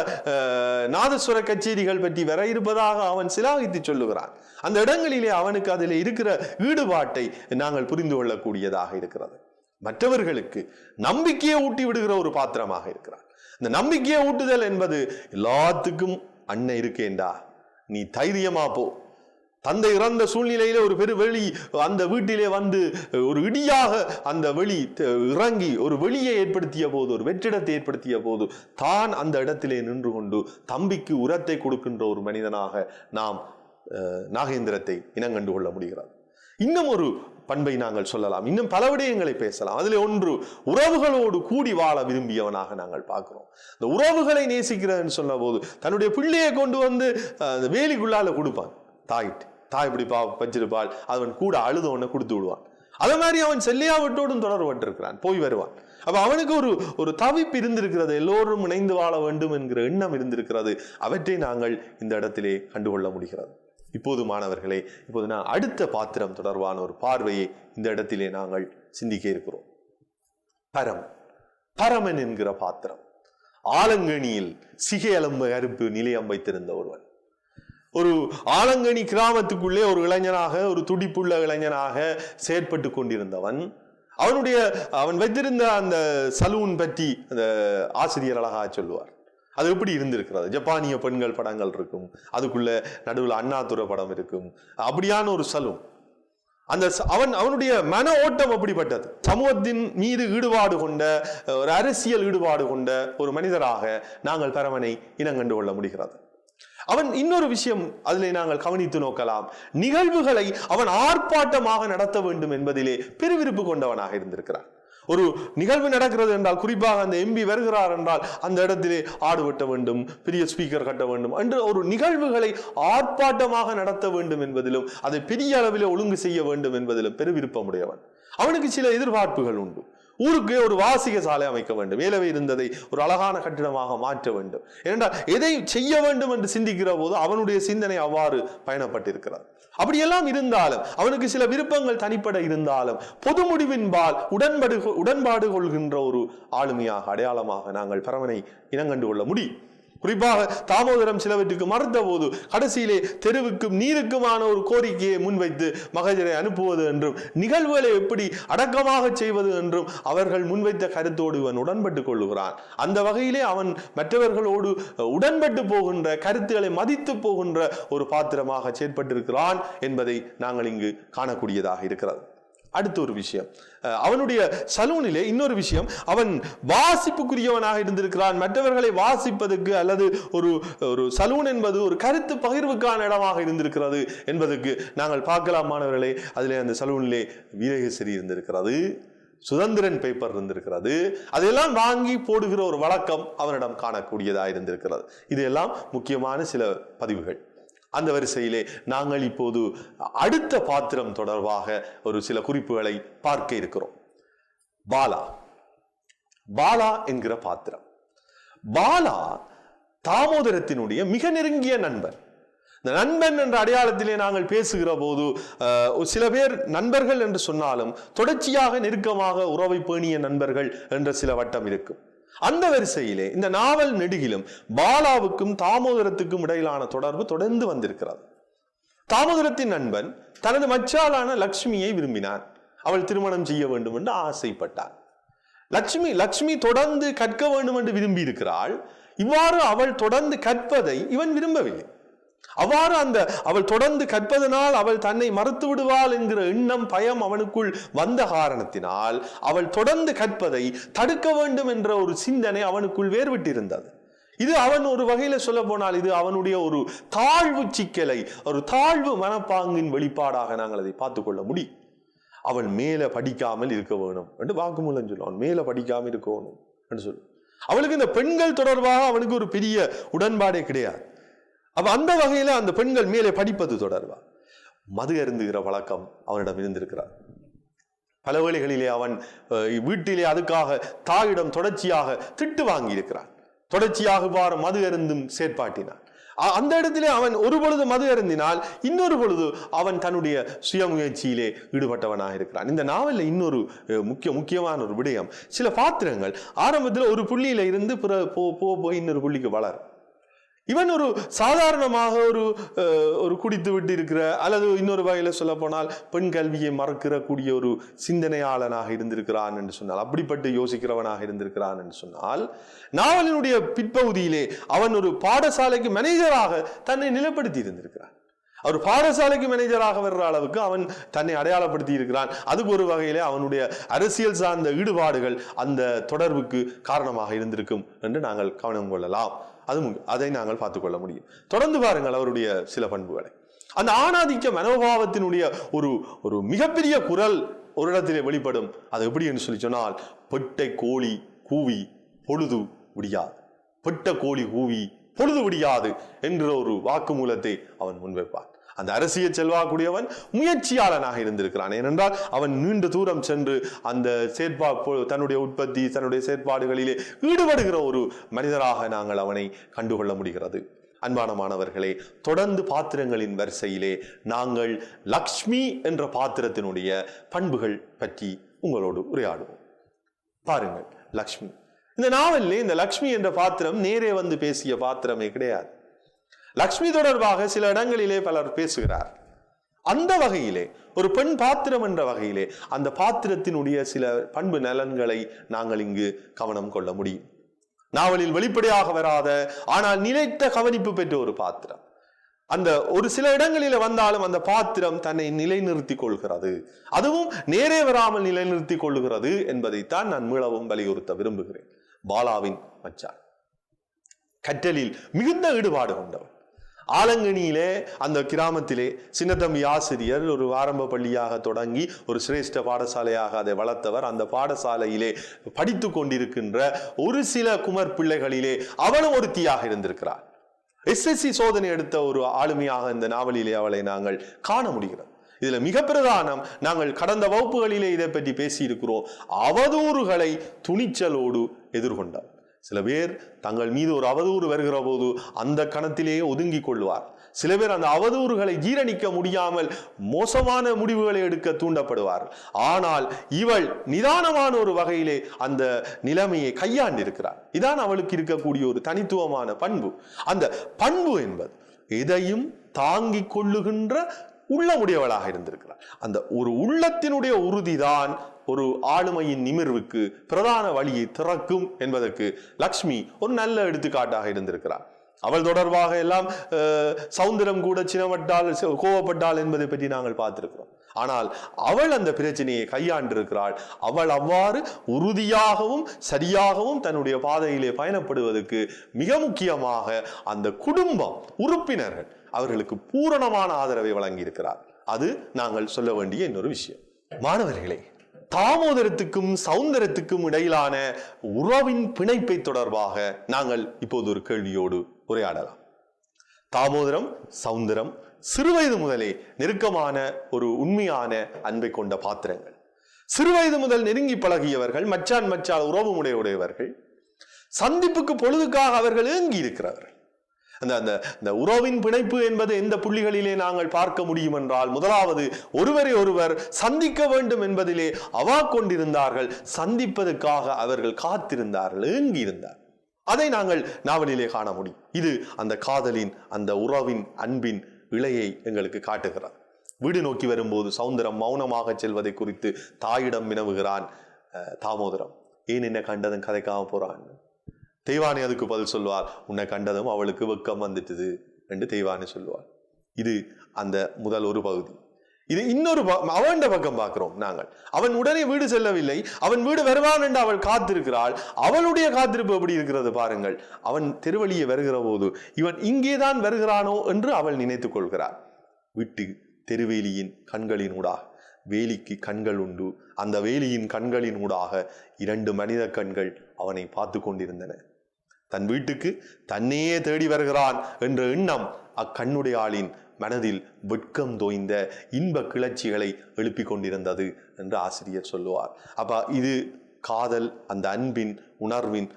நாதஸ்வர கச்சேரிகள் பற்றி வர இருப்பதாக அவன் சிலாகித்து சொல்லுகிறான். அந்த இடங்களிலே அவனுக்கு அதில் இருக்கிற ஈடுபாட்டை நாங்கள் புரிந்து கொள்ளக்கூடியதாக இருக்கிறது. மற்றவர்களுக்கு நம்பிக்கையை ஊட்டி விடுகிற ஒரு பாத்திரமாக இருக்கிறான். இந்த நம்பிக்கையை ஊட்டுதல் என்பது எல்லாத்துக்கும் அண்ணன் இருக்கேண்டா, நீ தைரியமா போ. தந்தை இறந்த சூழ்நிலையில ஒரு பெரு வெளி அந்த வீட்டிலே வந்து ஒரு இடியாக அந்த வெளி இறங்கி ஒரு வெளியை ஏற்படுத்திய போது, ஒரு வெற்றிடத்தை ஏற்படுத்திய போது, தான் அந்த இடத்திலே நின்று கொண்டு தம்பிக்கு உரத்தை கொடுக்கின்ற ஒரு மனிதனாக நாம் நாகேந்திரத்தை இனங்கண்டு கொள்ள முடிகிறது. இன்னும் ஒரு பண்பை நாங்கள் சொல்லலாம், இன்னும் பல விடயங்களை பேசலாம். அதில் ஒன்று, உறவுகளோடு கூடி வாழ விரும்பியவனாக நாங்கள் பார்க்கிறோம். இந்த உறவுகளை நேசிக்கிறதுன்னு சொன்ன போது தன்னுடைய பிள்ளையை கொண்டு வந்து அந்த வேலிக்குள்ளால கொடுப்பான். தாய் இப்படி வச்சிருப்பாள், அவன் கூட அழுத ஒன்ன கொடுத்து விடுவான். அதே மாதிரி அவன் செல்லியாவட்டோடும் தொடர்பட்டிருக்கிறான், போய் வருவான். அப்ப அவனுக்கு ஒரு தவிப்பு இருந்திருக்கிறது, எல்லோரும் இணைந்து வாழ வேண்டும் என்கிற எண்ணம் இருந்திருக்கிறது. அவற்றை நாங்கள் இந்த இடத்திலே கண்டுகொள்ள முடிகிறது. இப்போது மாணவர்களே, இப்போது நான் அடுத்த பாத்திரம் தொடர்பான ஒரு பார்வையை இந்த இடத்திலே நாங்கள் சிந்திக்க இருக்கிறோம். பரமன் என்கிற பாத்திரம். ஆலங்கணியில் சிகை அலம்பு அறுப்பு நிலையம் வைத்திருந்த ஒருவன், ஒரு ஆலங்கனி கிராமத்துக்குள்ளே ஒரு இளைஞனாக, ஒரு துடிப்புள்ள இளைஞனாக செயற்பட்டு கொண்டிருந்தவன். அவன் வைத்திருந்த அந்த சலூன் பற்றி அந்த ஆசிரியர் அழகா சொல்லுவார். அது எப்படி இருந்திருக்கிறது? ஜப்பானிய பெண்கள் படங்கள் இருக்கும், அதுக்குள்ள நடுவில் அண்ணாதுரை படம் இருக்கும். அப்படியான ஒரு சலூன். அவனுடைய மன ஓட்டம் அப்படிப்பட்டது. சமூகத்தின் மீது ஈடுபாடு கொண்ட, ஒரு அரசியல் ஈடுபாடு கொண்ட ஒரு மனிதராக நாங்கள் பரமனை இனங்கண்டு கொள்ள முடிகிறது. அவன் இன்னொரு விஷயம் அதிலே நாங்கள் கவனித்து நோக்கலாம். நிகழ்வுகளை அவன் ஆர்ப்பாட்டமாக நடத்த வேண்டும் என்பதிலே பெருவிருப்பு கொண்டவனாக இருந்திருக்கிறான். ஒரு நிகழ்வு நடக்கிறது என்றால், குறிப்பாக அந்த எம்பி வருகிறார் என்றால் அந்த இடத்திலே ஆடு வெட்ட வேண்டும், பெரிய ஸ்பீக்கர் கட்ட வேண்டும் என்று ஒரு நிகழ்வுகளை ஆர்ப்பாட்டமாக நடத்த வேண்டும் என்பதிலும், அதை பெரிய அளவிலே ஒழுங்கு செய்ய வேண்டும் என்பதிலும் பெருவிருப்பமுடையவன். அவனுக்கு சில எதிர்பார்ப்புகள் உண்டு. ஊருக்கு ஒரு வாசிக சாலை அமைக்க வேண்டும், ஏலவே இருந்ததை ஒரு அழகான கட்டிடமாக மாற்ற வேண்டும். ஏனென்றால் எதை செய்ய வேண்டும் என்று சிந்திக்கிற போது அவனுடைய சிந்தனை அவ்வாறு பயணப்பட்டிருக்கிறார். அப்படியெல்லாம் இருந்தாலும் அவனுக்கு சில விருப்பங்கள் தனிப்பட இருந்தாலும் பொது முடிவின்பால் உடன்பாடு கொள்கின்ற ஒரு ஆளுமையாக அடையாளமாக நாங்கள் பரமனை இனங்கண்டு கொள்ள முடியும். குறிப்பாக தாமோதரம் சிலவற்றுக்கு மறுத்த போது கடைசியிலே தெருவுக்கும் நீருக்குமான ஒரு கோரிக்கையை முன்வைத்து மகஜரை அனுப்புவது என்றும் நிகழ்வுகளை எப்படி அடக்கமாக செய்வது என்றும் அவர்கள் முன்வைத்த கருத்தோடு இவன் உடன்பட்டு கொள்ளுகிறான். அந்த வகையிலே அவன் மற்றவர்களோடு உடன்பட்டு போகின்ற, கருத்துக்களை மதித்து போகின்ற ஒரு பாத்திரமாக செயற்பட்டிருக்கிறான் என்பதை நாங்கள் இங்கு காணக்கூடியதாக இருக்கிறது. அடுத்த ஒரு விஷயம், அவனுடைய சலூனிலே இன்னொரு விஷயம், அவன் வாசிப்புக்குரியவனாக இருந்திருக்கிறான். மற்றவர்களை வாசிப்பதற்கு அல்லது ஒரு சலூன் என்பது ஒரு கருத்து பகிர்வுக்கான இடமாக இருந்திருக்கிறது என்பதற்கு நாங்கள் பார்க்கலாம் மாணவர்களே. அதிலே அந்த சலூனிலே வீரகேசரி இருந்திருக்கிறது, சுதந்திரன் பேப்பர் இருந்திருக்கிறது. அதையெல்லாம் வாங்கி போடுகிற ஒரு வழக்கம் அவனிடம் காணக்கூடியதாக இருந்திருக்கிறது. இதெல்லாம் முக்கியமான சில பதிவுகள். அந்த வரிசையிலே நாங்கள் இப்போது அடுத்த பாத்திரம் தொடர்பாக ஒரு சில குறிப்புகளை பார்க்க இருக்கிறோம். பாலா என்கிற பாத்திரம். பாலா தாமோதரத்தினுடைய மிக நெருங்கிய நண்பன். இந்த நண்பன் என்ற அடையாளத்திலே நாங்கள் பேசுகிற போது சில பேர் நண்பர்கள் என்று சொன்னாலும் தொடர்ச்சியாக நெருக்கமாக உறவை பேணிய நண்பர்கள் என்ற சில வட்டம் இருக்கும். அந்த வரிசையிலே இந்த நாவல் நெடுகிலும் பாலாவுக்கும் தாமோதரத்துக்கும் இடையிலான தொடர்பு தொடர்ந்து வந்திருக்கிறது. தாமோதரத்தின் நண்பன் தனது மச்சாளான லட்சுமியை விரும்பினான். அவள் திருமணம் செய்ய வேண்டும் என்று ஆசைப்பட்டான். லட்சுமி தொடர்ந்து கற்க வேண்டும் என்று விரும்பி இருக்கிறாள். இவ்வாறு அவள் தொடர்ந்து கற்பதை இவன் விரும்பவில்லை. அவ்வாறு அவள் தொடர்ந்து கற்பதனால் அவள் தன்னை மறுத்து விடுவாள் என்கிற எண்ணம், பயம் அவனுக்குள் வந்த காரணத்தினால் அவள் தொடர்ந்து கற்பதை தடுக்க வேண்டும் என்ற ஒரு சிந்தனை அவனுக்குள் வேறுவிட்டிருந்தது. இது அவன் ஒரு வகையில சொல்ல போனால் இது அவனுடைய ஒரு தாழ்வு சிக்கலை, ஒரு தாழ்வு மனப்பாங்கின் வெளிப்பாடாக நாங்கள் அதை பார்த்து கொள்ள முடியும். அவன் மேல படிக்காமல் இருக்க வேணும் என்று வாக்குமூலம் சொல்லுவான். மேல படிக்காமல் இருக்க வேணும் என்று சொல்லு. அவளுக்கு இந்த பெண்கள் தொடர்பாக அவனுக்கு ஒரு பெரிய உடன்பாடே கிடையாது. அப்ப அந்த வகையில அந்த பெண்கள் மேலே படிப்பது தொடர்பா மது அருந்துகிற வழக்கம் அவனிடம் இருந்திருக்கிறார். பல வேளைகளிலே அவன் வீட்டிலே அதுக்காக தாயிடம் தொடர்ச்சியாக திட்டு வாங்கி இருக்கிறான். தொடர்ச்சியாக மது அருந்தும் செயற்பாட்டினான். அந்த இடத்திலே அவன் ஒரு பொழுது மது அருந்தினால் இன்னொரு பொழுது அவன் தன்னுடைய சுயமுயற்சியிலே ஈடுபட்டவனாக இருக்கிறான். இந்த நாவலில் இன்னொரு முக்கியமான ஒரு விடயம், சில பாத்திரங்கள் ஆரம்பத்தில் ஒரு புள்ளியில இருந்து போய் இன்னொரு புள்ளிக்கு வளரும். இவன் ஒரு சாதாரணமாக ஒரு குடித்து விட்டு இருக்கிற அல்லது இன்னொரு வகையில சொல்ல போனால் பெண் கல்வியை மறக்கிற கூடிய ஒரு சிந்தனையாளனாக இருந்திருக்கிறான் என்று சொன்னால், அப்படிப்பட்டு யோசிக்கிறவனாக இருந்திருக்கிறான் என்று சொன்னால், நாவலினுடைய பிற்பகுதியிலே அவன் ஒரு பாடசாலைக்கு மேனேஜராக தன்னை நிலைப்படுத்தி இருந்திருக்கிறான். அவர் பாடசாலைக்கு மேனேஜராக வர்ற அளவுக்கு அவன் தன்னை அடையாளப்படுத்தி இருக்கிறான். அதுக்கு ஒரு வகையிலே அவனுடைய அரசியல் சார்ந்த ஈடுபாடுகள் அந்த தொடர்புக்கு காரணமாக இருந்திருக்கும் என்று நாங்கள் கவனம் கொள்ளலாம். அதை நாங்கள் பார்த்துக் கொள்ள முடியும். தொடர்ந்து பாருங்கள் அவருடைய சில பண்புகளை. அந்த ஆணாதிக்க மனோபாவத்தினுடைய ஒரு மிகப்பெரிய குரல் ஒரு இடத்திலே வெளிப்படும். அது எப்படி என்று சொல்லி சொன்னால், பெட்டை கோழி கூவி பொழுது விடியாது, பெட்ட கோழி கூவி பொழுது விடியாது என்ற ஒரு வாக்குமூலத்தை அவன் முன்வைப்பான். அந்த அரசியல் செல்வாக்கூடியவன் முயற்சியாளனாக இருந்திருக்கிறான். ஏனென்றால் அவன் நீண்ட தூரம் சென்று அந்த தன்னுடைய உற்பத்தி, தன்னுடைய செயற்பாடுகளிலே ஈடுபடுகிற ஒரு மனிதராக நாங்கள் அவனை கண்டுகொள்ள முடிகிறது. அன்பான மாணவர்களே, தொடர்ந்து பாத்திரங்களின் வரிசையிலே நாங்கள் லக்ஷ்மி என்ற பாத்திரத்தினுடைய பண்புகள் பற்றி உங்களோடு உரையாடுவோம். பாருங்கள், லக்ஷ்மி. இந்த நாவலிலே இந்த லக்ஷ்மி என்ற பாத்திரம் நேரே வந்து பேசிய பாத்திரமே கிடையாது. லக்ஷ்மி தொடர்பாக சில இடங்களிலே பலர் பேசுகிறார். அந்த வகையிலே ஒரு பெண் பாத்திரம் என்ற வகையிலே அந்த பாத்திரத்தினுடைய சில பண்பு நலன்களை நாங்கள் இங்கு கவனம் கொள்ள முடியும். நாவலில் வெளிப்படையாக வராத ஆனால் நிலைத்த கவனிப்பு பெற்ற ஒரு பாத்திரம். அந்த ஒரு சில இடங்களில வந்தாலும் அந்த பாத்திரம் தன்னை நிலைநிறுத்திக் கொள்கிறது, அதுவும் நேரே வராமல் நிலைநிறுத்திக் கொள்ளுகிறது என்பதைத்தான் நான் மீளவும் வலியுறுத்த விரும்புகிறேன். பாலாவின் மச்சான் கற்றலில் மிகுந்த ஈடுபாடு கொண்டவன். ஆலங்கனியிலே அந்த கிராமத்திலே சின்னத்தம்பி ஆசிரியர் ஒரு ஆரம்ப பள்ளியாக தொடங்கி ஒரு சிரேஷ்ட பாடசாலையாக அதை வளர்த்தவர். அந்த பாடசாலையிலே படித்து கொண்டிருக்கின்ற ஒரு சில குமர் பிள்ளைகளிலே அவளும் ஒருத்தியாக இருந்திருக்கிறார். SSC சோதனை எடுத்த ஒரு ஆளுமையாக இந்த நாவலிலே அவளை நாங்கள் காண முடிகிறது. இதுல மிக பிரதானம், நாங்கள் கடந்த வகுப்புகளிலே இதை பற்றி பேசியிருக்கிறோம், அவதூறுகளை துணிச்சலோடு எதிர்கொண்டார். சில பேர் தங்கள் மீது ஒரு அவதூறு வருகிற போது அந்த கணத்திலேயே ஒதுங்கி கொள்வார். சில பேர் அந்த அவதூறுகளை ஜீரணிக்க முடியாமல் மோசமான முடிவுகளை எடுக்க தூண்டப்படுவார். ஆனால் இவள் நிதானமான ஒரு வகையிலே அந்த நிலைமையை கையாண்டிருக்கிறார். இதான் அவளுக்கு இருக்கக்கூடிய ஒரு தனித்துவமான பண்பு. அந்த பண்பு என்பது எதையும் தாங்கிக் கொள்ளுகின்ற உள்ளமுடையவளாக இருந்திருக்கிறார். அந்த ஒரு உள்ளத்தினுடைய உறுதிதான் ஒரு ஆளுமையின் நிமிர்வுக்கு பிரதான வழியை திறக்கும் என்பதற்கு லக்ஷ்மி ஒரு நல்ல எடுத்துக்காட்டாக இருந்திருக்கிறார். அவள் தொடர்பாக எல்லாம் சௌந்தரம் கூட சினப்பட்டால் கோவப்பட்டாள் என்பதை பற்றி நாங்கள் பார்த்திருக்கிறோம். ஆனால் அவள் அந்த பிரச்சனையை கையாண்டிருக்கிறாள். அவள் அவ்வாறு உறுதியாகவும் சரியாகவும் தன்னுடைய பாதையிலே பயணப்படுவதற்கு மிக முக்கியமாக அந்த குடும்பம் உறுப்பினர்கள் அவர்களுக்கு பூரணமான ஆதரவை வழங்கி இருக்கிறார். அது நாங்கள் சொல்ல வேண்டிய இன்னொரு விஷயம். மாணவர்களே, தாமோதரத்துக்கும் சௌந்தரத்துக்கும் இடையிலான உறவின் பிணைப்பை தொடர்பாக நாங்கள் இப்போது ஒரு கேள்வியோடு உரையாடலாம். தாமோதரம் சௌந்தரம் சிறுவயது முதலே நெருக்கமான ஒரு உண்மையான அன்பை கொண்ட பாத்திரங்கள். சிறுவயது முதல் நெருங்கி பழகியவர்கள், மச்சான் உறவு உடையவர்கள். சந்திப்புக்கு பொழுதுக்காக அவர்கள் ஏங்கி இருக்கிறார்கள். அந்த உறவின் பிணைப்பு என்பது எந்த புள்ளிகளிலே நாங்கள் பார்க்க முடியும் என்றால், முதலாவது ஒருவரை ஒருவர் சந்திக்க வேண்டும் என்பதிலே அவா கொண்டிருந்தார்கள். சந்திப்பதற்காக அவர்கள் காத்திருந்தார்கள், ஏங்கி இருந்தார். அதை நாங்கள் நாவலிலே காண முடியும். இது அந்த காதலின், அந்த உறவின், அன்பின் இழையை எங்களுக்கு காட்டுகிறார். வீடு நோக்கி வரும்போது சௌந்தரம் மௌனமாக செல்வதை குறித்து தாயிடம் வினவுகிறான் தாமோதரம். ஏன் என்ன கண்டதும் கதைக்காம போறான்? தெய்வானி அதுக்கு பதில் சொல்வார், உன்னை கண்டதும் அவளுக்கு வெக்கம் வந்துட்டுது என்று தெய்வானி சொல்லுவார். இது அந்த முதல் ஒரு பகுதி. இது இன்னொரு அவன் பக்கம் பார்க்கிறோம் நாங்கள். அவன் உடனே வீடு செல்லவில்லை, அவன் வீடு வருவான் என்று அவள் காத்திருக்கிறாள். அவளுடைய காத்திருப்பு எப்படி இருக்கிறது பாருங்கள். அவன் தெருவழியே வருகிற போது இவன் இங்கேதான் வருகிறானோ என்று அவள் நினைத்துக் கொள்கிறார். வீட்டு தெருவேலியின் கண்களின் ஊடாக, வேலிக்கு கண்கள் உண்டு, அந்த வேலியின் கண்களின் ஊடாக 2 மனித கண்கள் அவனை பார்த்து கொண்டிருந்தன. தன் வீட்டுக்கு தன்னையே தேடி வருகிறான் என்ற எண்ணம் அக்கண்ணுடைய ஆளின் மனதில் வெட்கம் தோய்ந்த இன்ப கிளர்ச்சிகளை எழுப்பிக் கொண்டிருந்தது என்று ஆசிரியர் சொல்லுவார். அப்ப இது காதல், அந்த அன்பின் உணர்வின்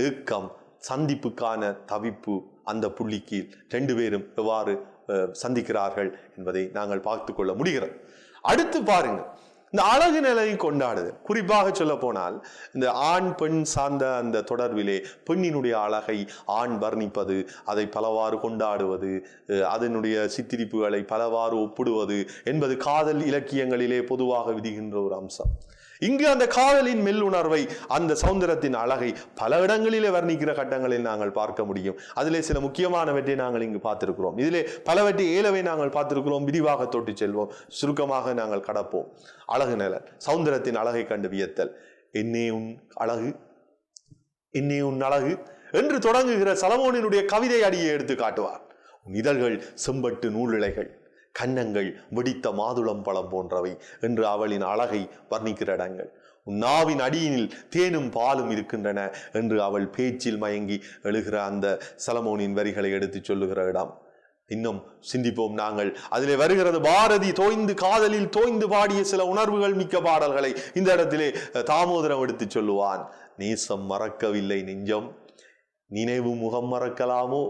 ஏக்கம், சந்திப்புக்கான தவிப்பு. அந்த புள்ளிக்கு 2 பேரும் எவ்வாறு சந்திக்கிறார்கள் என்பதை நாங்கள் பார்த்து கொள்ள முடிகிறது. அடுத்து பாருங்கள், இந்த அழகு நிலையை கொண்டாடுதல். குறிப்பாக சொல்ல போனால் இந்த ஆண் பெண் சார்ந்த அந்த தொடர்பிலே பெண்ணினுடைய அழகை ஆண் வர்ணிப்பது, அதை பலவாறு கொண்டாடுவது, அதனுடைய சித்திரிப்புகளை பலவாறு ஒப்பிடுவது என்பது காதல் இலக்கியங்களிலே பொதுவாக விதிகின்ற ஒரு அம்சம். இங்கு அந்த காதலின் மெல்லுணர்வை, அந்த சௌந்தரத்தின் அழகை பல இடங்களிலே வர்ணிக்கிற கட்டங்களில் நாங்கள் பார்க்க முடியும். அதிலே சில முக்கியமானவற்றை நாங்கள் இங்கு பார்த்திருக்கிறோம். இதிலே பலவற்றை ஏலவை நாங்கள் பார்த்திருக்கிறோம். விரிவாக தொட்டு செல்வோம், சுருக்கமாக நாங்கள் கடப்போம். அழகு நிழல், சௌந்தரத்தின் அழகை கண்டு வியத்தல். என்னே உன் அழகு, என்னே உன் அழகு என்று தொடங்குகிற சலமோனினுடைய கவிதை அடியை எடுத்து காட்டுவார். உன் இதழ்கள் செம்பட்டு நூலிழைகள், கன்னங்கள் வெடித்த மாதுளம் பழம் போன்றவை என்று அவளின் அழகை வர்ணிக்கிற இடங்கள். நாவின் அடியினில் தேனும் பாலும் இருக்கின்றன என்று அவள் பேச்சில் மயங்கி எழுகிற அந்த சலமோனின் வரிகளை எடுத்து சொல்லுகிற இடம். இன்னும் சிந்திப்போம் நாங்கள். அதிலே வருகிறது பாரதி தோய்ந்து காதலில் தோய்ந்து பாடிய சில உணர்வுகள் மிக்க பாடல்களை இந்த இடத்திலே தாமோதரம் எடுத்து சொல்லுவான். நேசம் மறக்கவில்லை நெஞ்சம், நினைவு முகம் மறக்கலாமோ?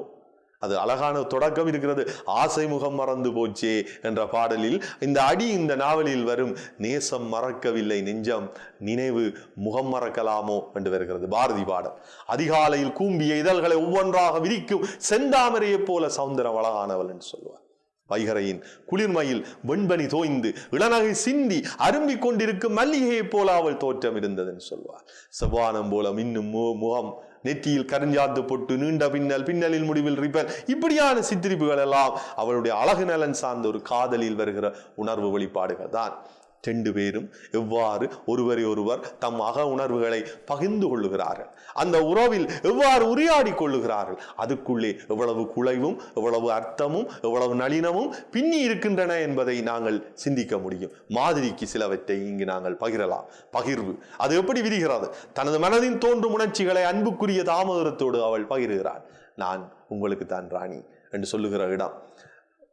அது அழகான தொடக்கம் இருக்கிறது. ஆசை முகம் மறந்து போச்சே என்ற பாடலில் இந்த அடி இந்த நாவலில் வரும். நேசம் மறக்கவில்லை நெஞ்சம், நினைவு முகம் மறக்கலாமோ என்று வருகிறது பாரதி பாடல். அதிகாலையில் கூம்பிய இதழ்களை ஒவ்வொன்றாக விரிக்கும் செந்தாமரையைப் போல சௌந்தரம் அழகானவள் என்று சொல்லுவார். வைகரையின் குளிர்மையில் வெண்பனி தோய்ந்து இளநகை சிந்தி அரும்பிக் கொண்டிருக்கும் மல்லிகையைப் போல அவள் தோற்றம் இருந்தது என்று சொல்வார். செவ்வானம் போல மின்னும் முகம், நெற்றியில் கருஞ்சாத்து பொட்டு, நீண்ட பின்னல், பின்னலில் முடிவில் ரிப்பன், இப்படியான சித்திரிப்புகள் எல்லாம் அவளுடைய அழகு நலன் சார்ந்த ஒரு காதலில் வருகிற உணர்வு வெளிப்பாடுகள் தான். 2 பேரும் எவ்வாறு ஒருவரை ஒருவர் தம் அக உணர்வுகளை பகிர்ந்து கொள்ளுகிறார்கள், அந்த உறவில் எவ்வாறு உரையாடி கொள்ளுகிறார்கள், அதுக்குள்ளே எவ்வளவு குலைவும் எவ்வளவு அர்த்தமும் எவ்வளவு நளினமும் பின்னி இருக்கின்றன என்பதை நாங்கள் சிந்திக்க முடியும். மாதிரிக்கு சிலவற்றை இங்கு நாங்கள் பகிரலாம். பகிர்வு அது எப்படி விரிகிறது? தனது மனதின் தோன்றும் உணர்ச்சிகளை அன்புக்குரிய தாமோதரத்தோடு அவள் பகிர்கிறாள். நான் உங்களுக்கு தான் ராணி என்று சொல்லுகிற இடம்.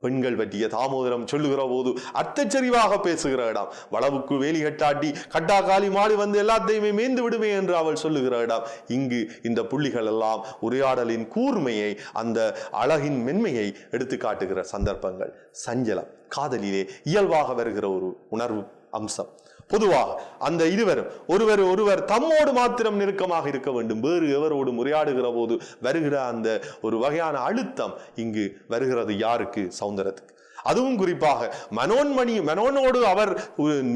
பெண்கள் பற்றிய தாமோதரம் சொல்லுகிற போது அர்த்தச்சரிவாக பேசுகிற இடம். வளவுக்கு வேலி கட்டாட்டி கட்டாக்காலி மாடு வந்து எல்லாத்தையுமே மேய்ந்து விடுமே என்று அவள் சொல்லுகிற இடம். இங்கு இந்த புள்ளிகள் எல்லாம் உரையாடலின் கூர்மையை, அந்த அழகின் மென்மையை எடுத்து காட்டுகிற சந்தர்ப்பங்கள். சஞ்சலம் காதலிலே இயல்பாக வருகிற ஒரு உணர்வு அம்சம். பொதுவாக அந்த இருவரும் ஒருவர் தம்மோடு மாத்திரம் நெருக்கமாக இருக்க வேண்டும். வேறு எவரோடு உரையாடுகிற போது வருகிற அந்த ஒரு வகையான அழுத்தம் இங்கு வருகிறது. யாருக்கு? சௌந்தரத்துக்கு. அதுவும் குறிப்பாக மனோனோடு அவர்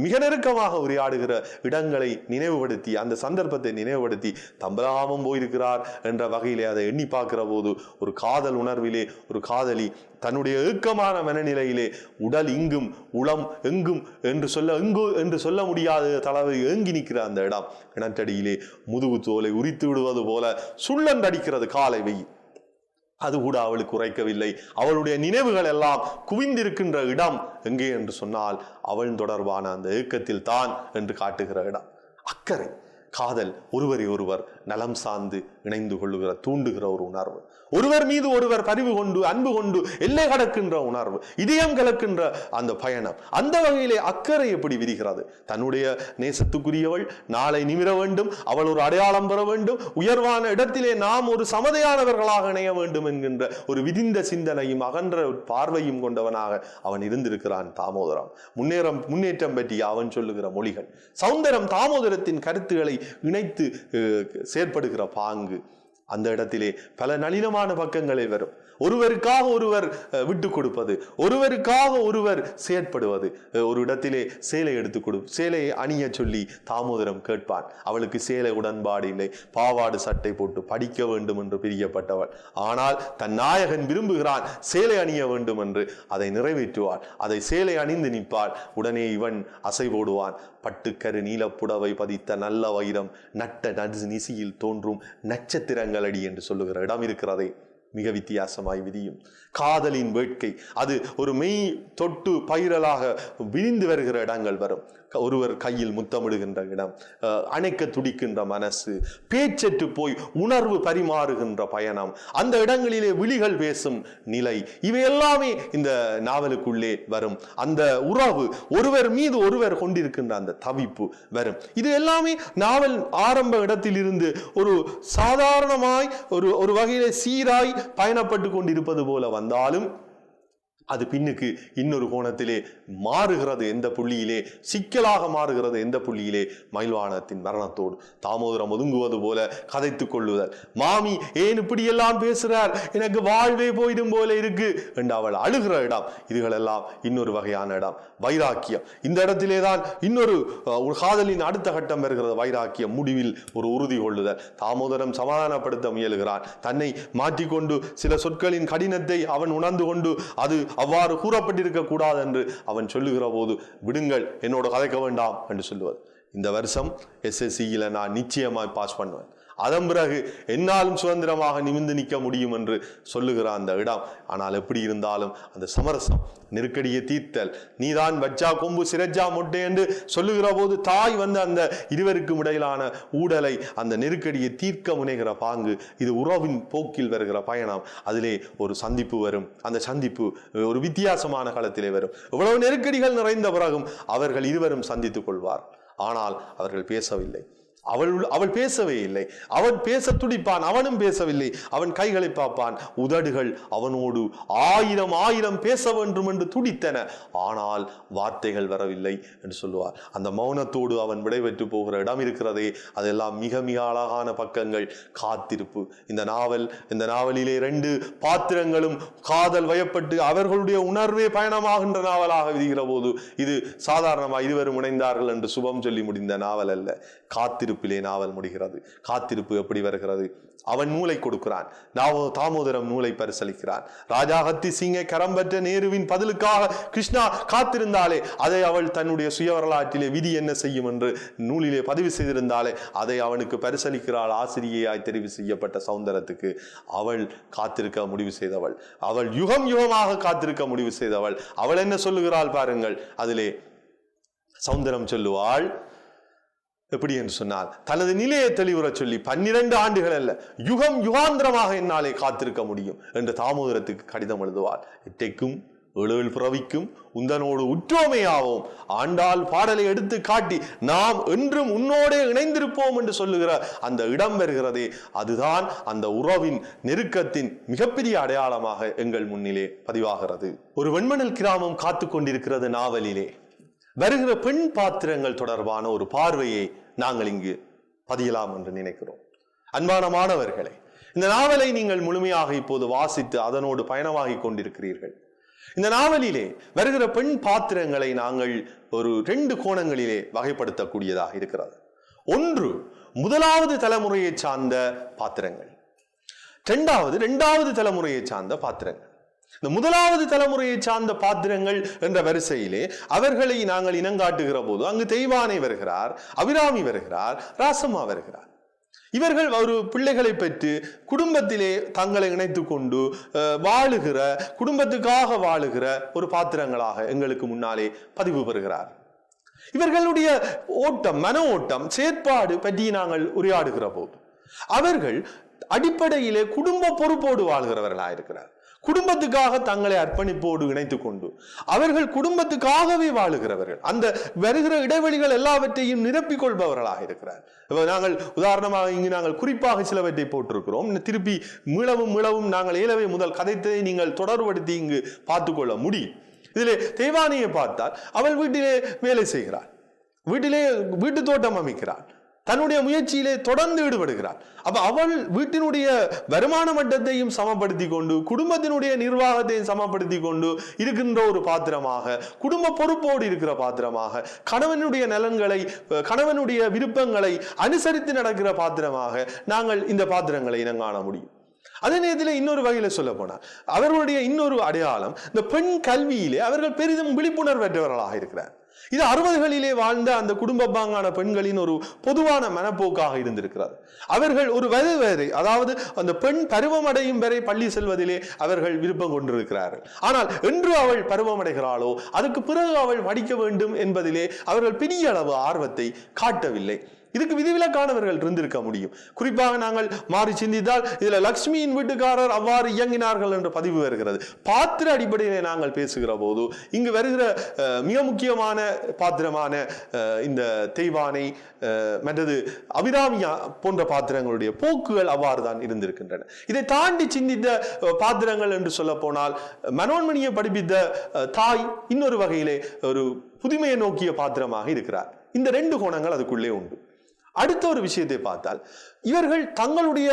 மிக நெருக்கமாக உரையாடுகிற இடங்களை நினைவுபடுத்தி, அந்த சந்தர்ப்பத்தை நினைவுபடுத்தி தம்பலாமம் போயிருக்கிறார் என்ற வகையிலே அதை எண்ணி பார்க்கிற போது ஒரு காதல் உணர்விலே ஒரு காதலி தன்னுடைய ஏக்கமான மனநிலையிலே உடல் இங்கும் உளம் எங்கும் என்று சொல்ல முடியாத தளவை ஏங்கி நிற்கிற அந்த இடம். கிணற்றடியிலே முதுகு தோலை உரித்து விடுவது போல சுள்ளந்தடிக்கிறது காலை வெயில். அது கூட அவளுக்கு உரைக்கவில்லை. அவளுடைய நினைவுகள் எல்லாம் குவிந்திருக்கின்ற இடம் எங்கே என்று சொன்னால் அவள் தொடர்பான அந்த ஏக்கத்தில் தான் என்று காட்டுகிற இடம். அக்கறை, காதல், ஒருவரை ஒருவர் நலம் சார்ந்து இணைந்து கொள்ளுகிற தூண்டுகிற ஒரு உணர்வு. ஒருவர் மீது ஒருவர் பரிவு கொண்டு அன்பு கொண்டு எல்லை கடக்கின்ற உணர்வு, இதயம் கலக்கின்ற அந்த பயணம். அந்த வகையிலே அக்கறை எப்படி விரிகிறது? தன்னுடைய நேசத்துக்குரியவள் நாளை நிமிர வேண்டும், அவள் ஒரு அடையாளம் பெற வேண்டும், உயர்வான இடத்திலே நாம் ஒரு சமதையானவர்களாக இணைய வேண்டும் என்கின்ற ஒரு விதிந்த சிந்தனையும் அகன்ற பார்வையும் கொண்டவனாக அவன் இருந்திருக்கிறான் தாமோதரம். முன்னேற்றம் பற்றி அவன் சொல்லுகிற மொழிகள், சௌந்தரம் தாமோதரத்தின் கருத்துக்களை இணைத்து செயற்படுகிற பாங்கு, அந்த இடத்திலே பல நளினமான பக்கங்களே வரும். ஒருவருக்காக ஒருவர் விட்டு கொடுப்பது, ஒருவருக்காக ஒருவர் செயற்படுவது. ஒரு இடத்திலே சேலை சேலையை அணிய சொல்லி தாமோதரம் கேட்பான். அவளுக்கு சேலை உடன்பாடு இல்லை, பாவாடு சட்டை போட்டு படிக்க வேண்டும் என்று பிரியப்பட்டவள். ஆனால் தன் நாயகன் விரும்புகிறான் சேலை அணிய வேண்டும் என்று, அதை நிறைவேற்றுவாள். அதை சேலை அணிந்து நிற்பாள். உடனே இவன் அசை போடுவான். பட்டுக்கரு நீலப்புடவை பதித்த நல்ல வைரம் நட்ட நிசியில் தோன்றும் நட்சத்திரங்கள் அடி என்று சொல்லுகிற இடம் இருக்கிறதே, மிக வித்தியாசமாய் விதியும். காதலின் வேட்கை அது ஒரு மெய் தொட்டு பயிரலாக விரிந்து வருகிற இடங்கள் வரும். ஒருவர் கையில் முத்தமிடுகின்ற இடம், அணைக்க துடிக்கின்ற மனசு, பேச்சற்று போய் உணர்வு பரிமாறுகின்ற பயணம், அந்த இடங்களிலே விழிகள் பேசும் நிலை, இவை எல்லாமே இந்த நாவலுக்குள்ளே வரும். அந்த உறவு, ஒருவர் மீது ஒருவர் கொண்டிருக்கின்ற அந்த தவிப்பு வரும். இது எல்லாமே நாவல் ஆரம்ப இடத்தில் இருந்து ஒரு சாதாரணமாய் ஒரு வகையிலே சீராய் பயணப்பட்டு கொண்டிருப்பது போல வந்தாலும் அது பின்னுக்கு இன்னொரு கோணத்திலே மாறுகிறது. எந்த புள்ளியிலே சிக்கலாக மாறுகிறது? எந்த புள்ளியிலே? மயில்வானத்தின் மரணத்தோடு தாமோதரம் ஒதுங்குவது போல கதைத்துக் கொள்ளுதல். மாமி ஏன் இப்படி எல்லாம் பேசுறார், எனக்கு வாழ்வே போயிடும் போல இருக்கு என்று அவள் அழுகிற இடம். இதுகளெல்லாம் இன்னொரு வகையான இடம். வைராக்கியம், இந்த இடத்திலே தான் இன்னொரு காதலின் அடுத்த கட்டம் வருகிறது. வைராக்கியம், முடிவில் ஒரு உறுதி கொள்ளுதல். தாமோதரம் சமாதானப்படுத்த முயலுகிறான். தன்னை மாற்றிக்கொண்டு சில சொற்களின் கடினத்தை அவன் உணர்ந்து கொண்டு அது அவ்வாறு கூறப்பட்டிருக்க கூடாது என்று அவன் சொல்லுகிற போது, விடுங்கள், என்னோட கதைக்க வேண்டாம் என்று சொல்லுவது. இந்த வருஷம் SSCயில் நான் நிச்சயமாய் பாஸ் பண்ணுவேன், அதன் பிறகு என்னாலும் சுதந்திரமாக நிமிர்ந்து நிற்க முடியும் என்று சொல்லுகிற அந்த இடம். ஆனால் எப்படி இருந்தாலும் அந்த சமரசம், நெருக்கடியை தீர்த்தல், நீதான் வச்சா கொம்பு சிரஜா மொட்டை என்று சொல்லுகிற போது தாய் வந்து அந்த இருவருக்கும் இடையிலான ஊடலை, அந்த நெருக்கடியை தீர்க்க முனைகிற பாங்கு, இது உறவின் போக்கில் வருகிற பயணம். அதிலே ஒரு சந்திப்பு வரும். அந்த சந்திப்பு ஒரு வித்தியாசமான காலத்திலே வரும். இவ்வளவு நெருக்கடிகள் நிறைந்த பிறகும் அவர்கள் இருவரும் சந்தித்துக் கொள்வார். ஆனால் அவர்கள் பேசவில்லை. அவள் பேசவே இல்லை. அவன் பேச துடிப்பான், அவனும் பேசவில்லை. அவன் கைகளை பார்ப்பான், உதடுகள் அவனோடு ஆயிரம் பேச வேண்டும் என்று துடித்தன, ஆனால் வார்த்தைகள் வரவில்லை என்று சொல்லுவார். அந்த மௌனத்தோடு அவன் விடைபெற்று போகிற இடம் இருக்கிறதே, அதெல்லாம் மிக மிக அழகான பக்கங்கள். காத்திருப்பு. இந்த நாவலிலே 2 பாத்திரங்களும் காதல் வயப்பட்டு அவர்களுடைய உணர்வே பயணமாகின்ற நாவலாக விதிகிற போது, இது சாதாரணமாக இருவரும் இணைந்தார்கள் என்று சுபம் சொல்லி முடிந்த நாவல் அல்ல. காத்திருப்பிலே நாவல் முடிகிறது. காத்திருப்பு எப்படி வருகிறது? அவன் நூலை கொடுக்கிறான். தாமோதரம் நூலை பரிசளிக்கிறான். ராஜா ஹத்தி சிங்கை கரம் பெற்ற நேருவின் பதிலுக்காக கிருஷ்ணா காத்திருந்தாலே, அதை அவள் தன்னுடைய சுய வரலாற்றிலே விதி என்ன செய்யும் என்று நூலிலே பதிவு செய்திருந்தாலே, அதை அவனுக்கு பரிசளிக்கிறாள். ஆசிரியையாய் தெரிவு செய்யப்பட்ட சௌந்தரத்துக்கு அவள் காத்திருக்க முடிவு செய்தவள். அவள் யுகம் யுகமாக காத்திருக்க முடிவு செய்தவள். அவள் என்ன சொல்லுகிறாள் பாருங்கள். அதிலே சௌந்தரம் சொல்லுவாள் எப்படி என்று சொன்னால், தனது நிலையை தெளிவுற சொல்லி 12 ஆண்டுகள் அல்ல, யுகம் யுகாந்திரமாக என்னாலே காத்திருக்க முடியும் என்று தாமோதரத்துக்கு கடிதம் எழுதுவார். இட்டைக்கும் ஏழேழு பிறவிக்கும் உந்தனோடு உற்றோமையாவோம் ஆண்டாள் பாடலை எடுத்து காட்டி நாம் என்றும் உன்னோடே இணைந்திருப்போம் என்று சொல்லுகிற அந்த இடம் வருகிறதே, அதுதான் அந்த உறவின் நெருக்கத்தின் மிகப்பெரிய அடையாளமாக எங்கள் முன்னிலே பதிவாகிறது. ஒரு வெண்மணல் கிராமம் காத்து கொண்டிருக்கிறது நாவலிலே வருகிற பெண் பாத்திரங்கள் தொடர்பான ஒரு பார்வையை நாங்கள் இங்கு பதியலாம் என்று நினைக்கிறோம். அன்பான மாணவர்களே, இந்த நாவலை நீங்கள் முழுமையாக இப்போது வாசித்து அதனோடு பயணமாகி கொண்டிருக்கிறீர்கள். இந்த நாவலிலே வருகிற பெண் பாத்திரங்களை நாங்கள் ஒரு 2 கோணங்களிலே வகைப்படுத்தக்கூடியதாக இருக்கிறது. ஒன்று முதலாவது தலைமுறையை சார்ந்த பாத்திரங்கள், இரண்டாவது தலைமுறையை சார்ந்த பாத்திரங்கள். இந்த முதலாவது தலைமுறையை சார்ந்த பாத்திரங்கள் என்ற வரிசையிலே அவர்களை நாங்கள் இனங்காட்டுகிற போது அங்கு தெய்வானை வருகிறார், அபிராமி வருகிறார், ராசம்மா வருகிறார். இவர்கள் ஒரு பிள்ளைகளை பெற்று குடும்பத்திலே தங்களை இணைத்துக் கொண்டு வாழுகிற, குடும்பத்துக்காக வாழுகிற ஒரு பாத்திரங்களாக எங்களுக்கு முன்னாலே பதிவு பெறுகிறார். இவர்களுடைய ஓட்டம், மன ஓட்டம், செயற்பாடு பற்றி நாங்கள் உரையாடுகிற போது அவர்கள் அடிப்படையிலே குடும்ப பொறுப்போடு வாழ்கிறவர்களாயிருக்கிறார். குடும்பத்துக்காக தங்களை அர்ப்பணிப்போடு இணைத்துக் கொண்டு அவர்கள் குடும்பத்துக்காகவே வாழுகிறவர்கள். அந்த வருகிற இடைவெளிகள் எல்லாவற்றையும் நிரப்பிக் கொள்பவர்களாக இருக்கிறார். நாங்கள் உதாரணமாக இங்கு நாங்கள் குறிப்பாக சிலவற்றை போட்டிருக்கிறோம். திருப்பி மீளவும் நாங்கள் ஏலவே முதல் கதைத்தை நீங்கள் தொடர்படுத்தி இங்கு பார்த்துக்கொள்ள முடியும். இதிலே தெய்வானியை பார்த்தால் அவள் வீட்டிலே வேலை செய்கிறாள், வீட்டு தோட்டம் அமைக்கிறாள், தன்னுடைய முயற்சியிலே தொடர்ந்து ஈடுபடுகிறார். அப்ப அவள் வீட்டினுடைய வருமான மட்டத்தையும் சமப்படுத்தி கொண்டு குடும்பத்தினுடைய நிர்வாகத்தையும் சமப்படுத்தி கொண்டு இருக்கின்ற ஒரு பாத்திரமாக, குடும்ப பொறுப்போடு இருக்கிற பாத்திரமாக, கணவனுடைய நலன்களை, கணவனுடைய விருப்பங்களை அனுசரித்து நடக்கிற பாத்திரமாக நாங்கள் இந்த பாத்திரங்களை இனங்காண முடியும். அதே நேரத்தில் இன்னொரு வகையில சொல்ல போனா அவர்களுடைய இன்னொரு அடையாளம், இந்த பெண் கல்வியிலே அவர்கள் பெரிதும் விழிப்புணர்வற்றவர்களாக இருக்கிறார். இது 60களிலே வாழ்ந்த அந்த குடும்ப பாங்கான பெண்களின் ஒரு பொதுவான மனப்போக்காக இருந்திருக்கிறது. அவர்கள் ஒரு வயது வரை, அதாவது அந்த பெண் பருவமடையும் வரை பள்ளி செல்வதிலே அவர்கள் விருப்பம் கொண்டிருக்கிறார்கள். ஆனால் என்று அவள் பருவமடைகிறாளோ அதுக்கு பிறகு அவள் படிக்க வேண்டும் என்பதிலே அவர்கள் பெரிய அளவு ஆர்வத்தை காட்டவில்லை. இதுக்கு விதிவிலக்கானவர்கள் இருந்திருக்க முடியும். குறிப்பாக நாங்கள் மாறி சிந்தித்தால் இதுல லக்ஷ்மியின் வீட்டுக்காரர் அவ்வாறு இயங்கினார்கள் என்ற பதிவு வருகிறது. பாத்திர அடிப்படையிலே நாங்கள் பேசுகிற போது இங்கு வருகிற மிக முக்கியமான பாத்திரமான இந்த தெய்வானை மற்றது அபிராமியா போன்ற பாத்திரங்களுடைய போக்குகள் அவ்வாறு தான் இருந்திருக்கின்றன. இதை தாண்டி சிந்தித்த பாத்திரங்கள் என்று சொல்ல போனால் மனோன்மணியை படிப்பித்த தாய் இன்னொரு வகையிலே ஒரு புதுமையை நோக்கிய பாத்திரமாக இருக்கிறார். இந்த 2 கோணங்கள் அதுக்குள்ளே உண்டு. அடுத்த ஒரு விஷயத்தை பார்த்தால் இவர்கள் தங்களுடைய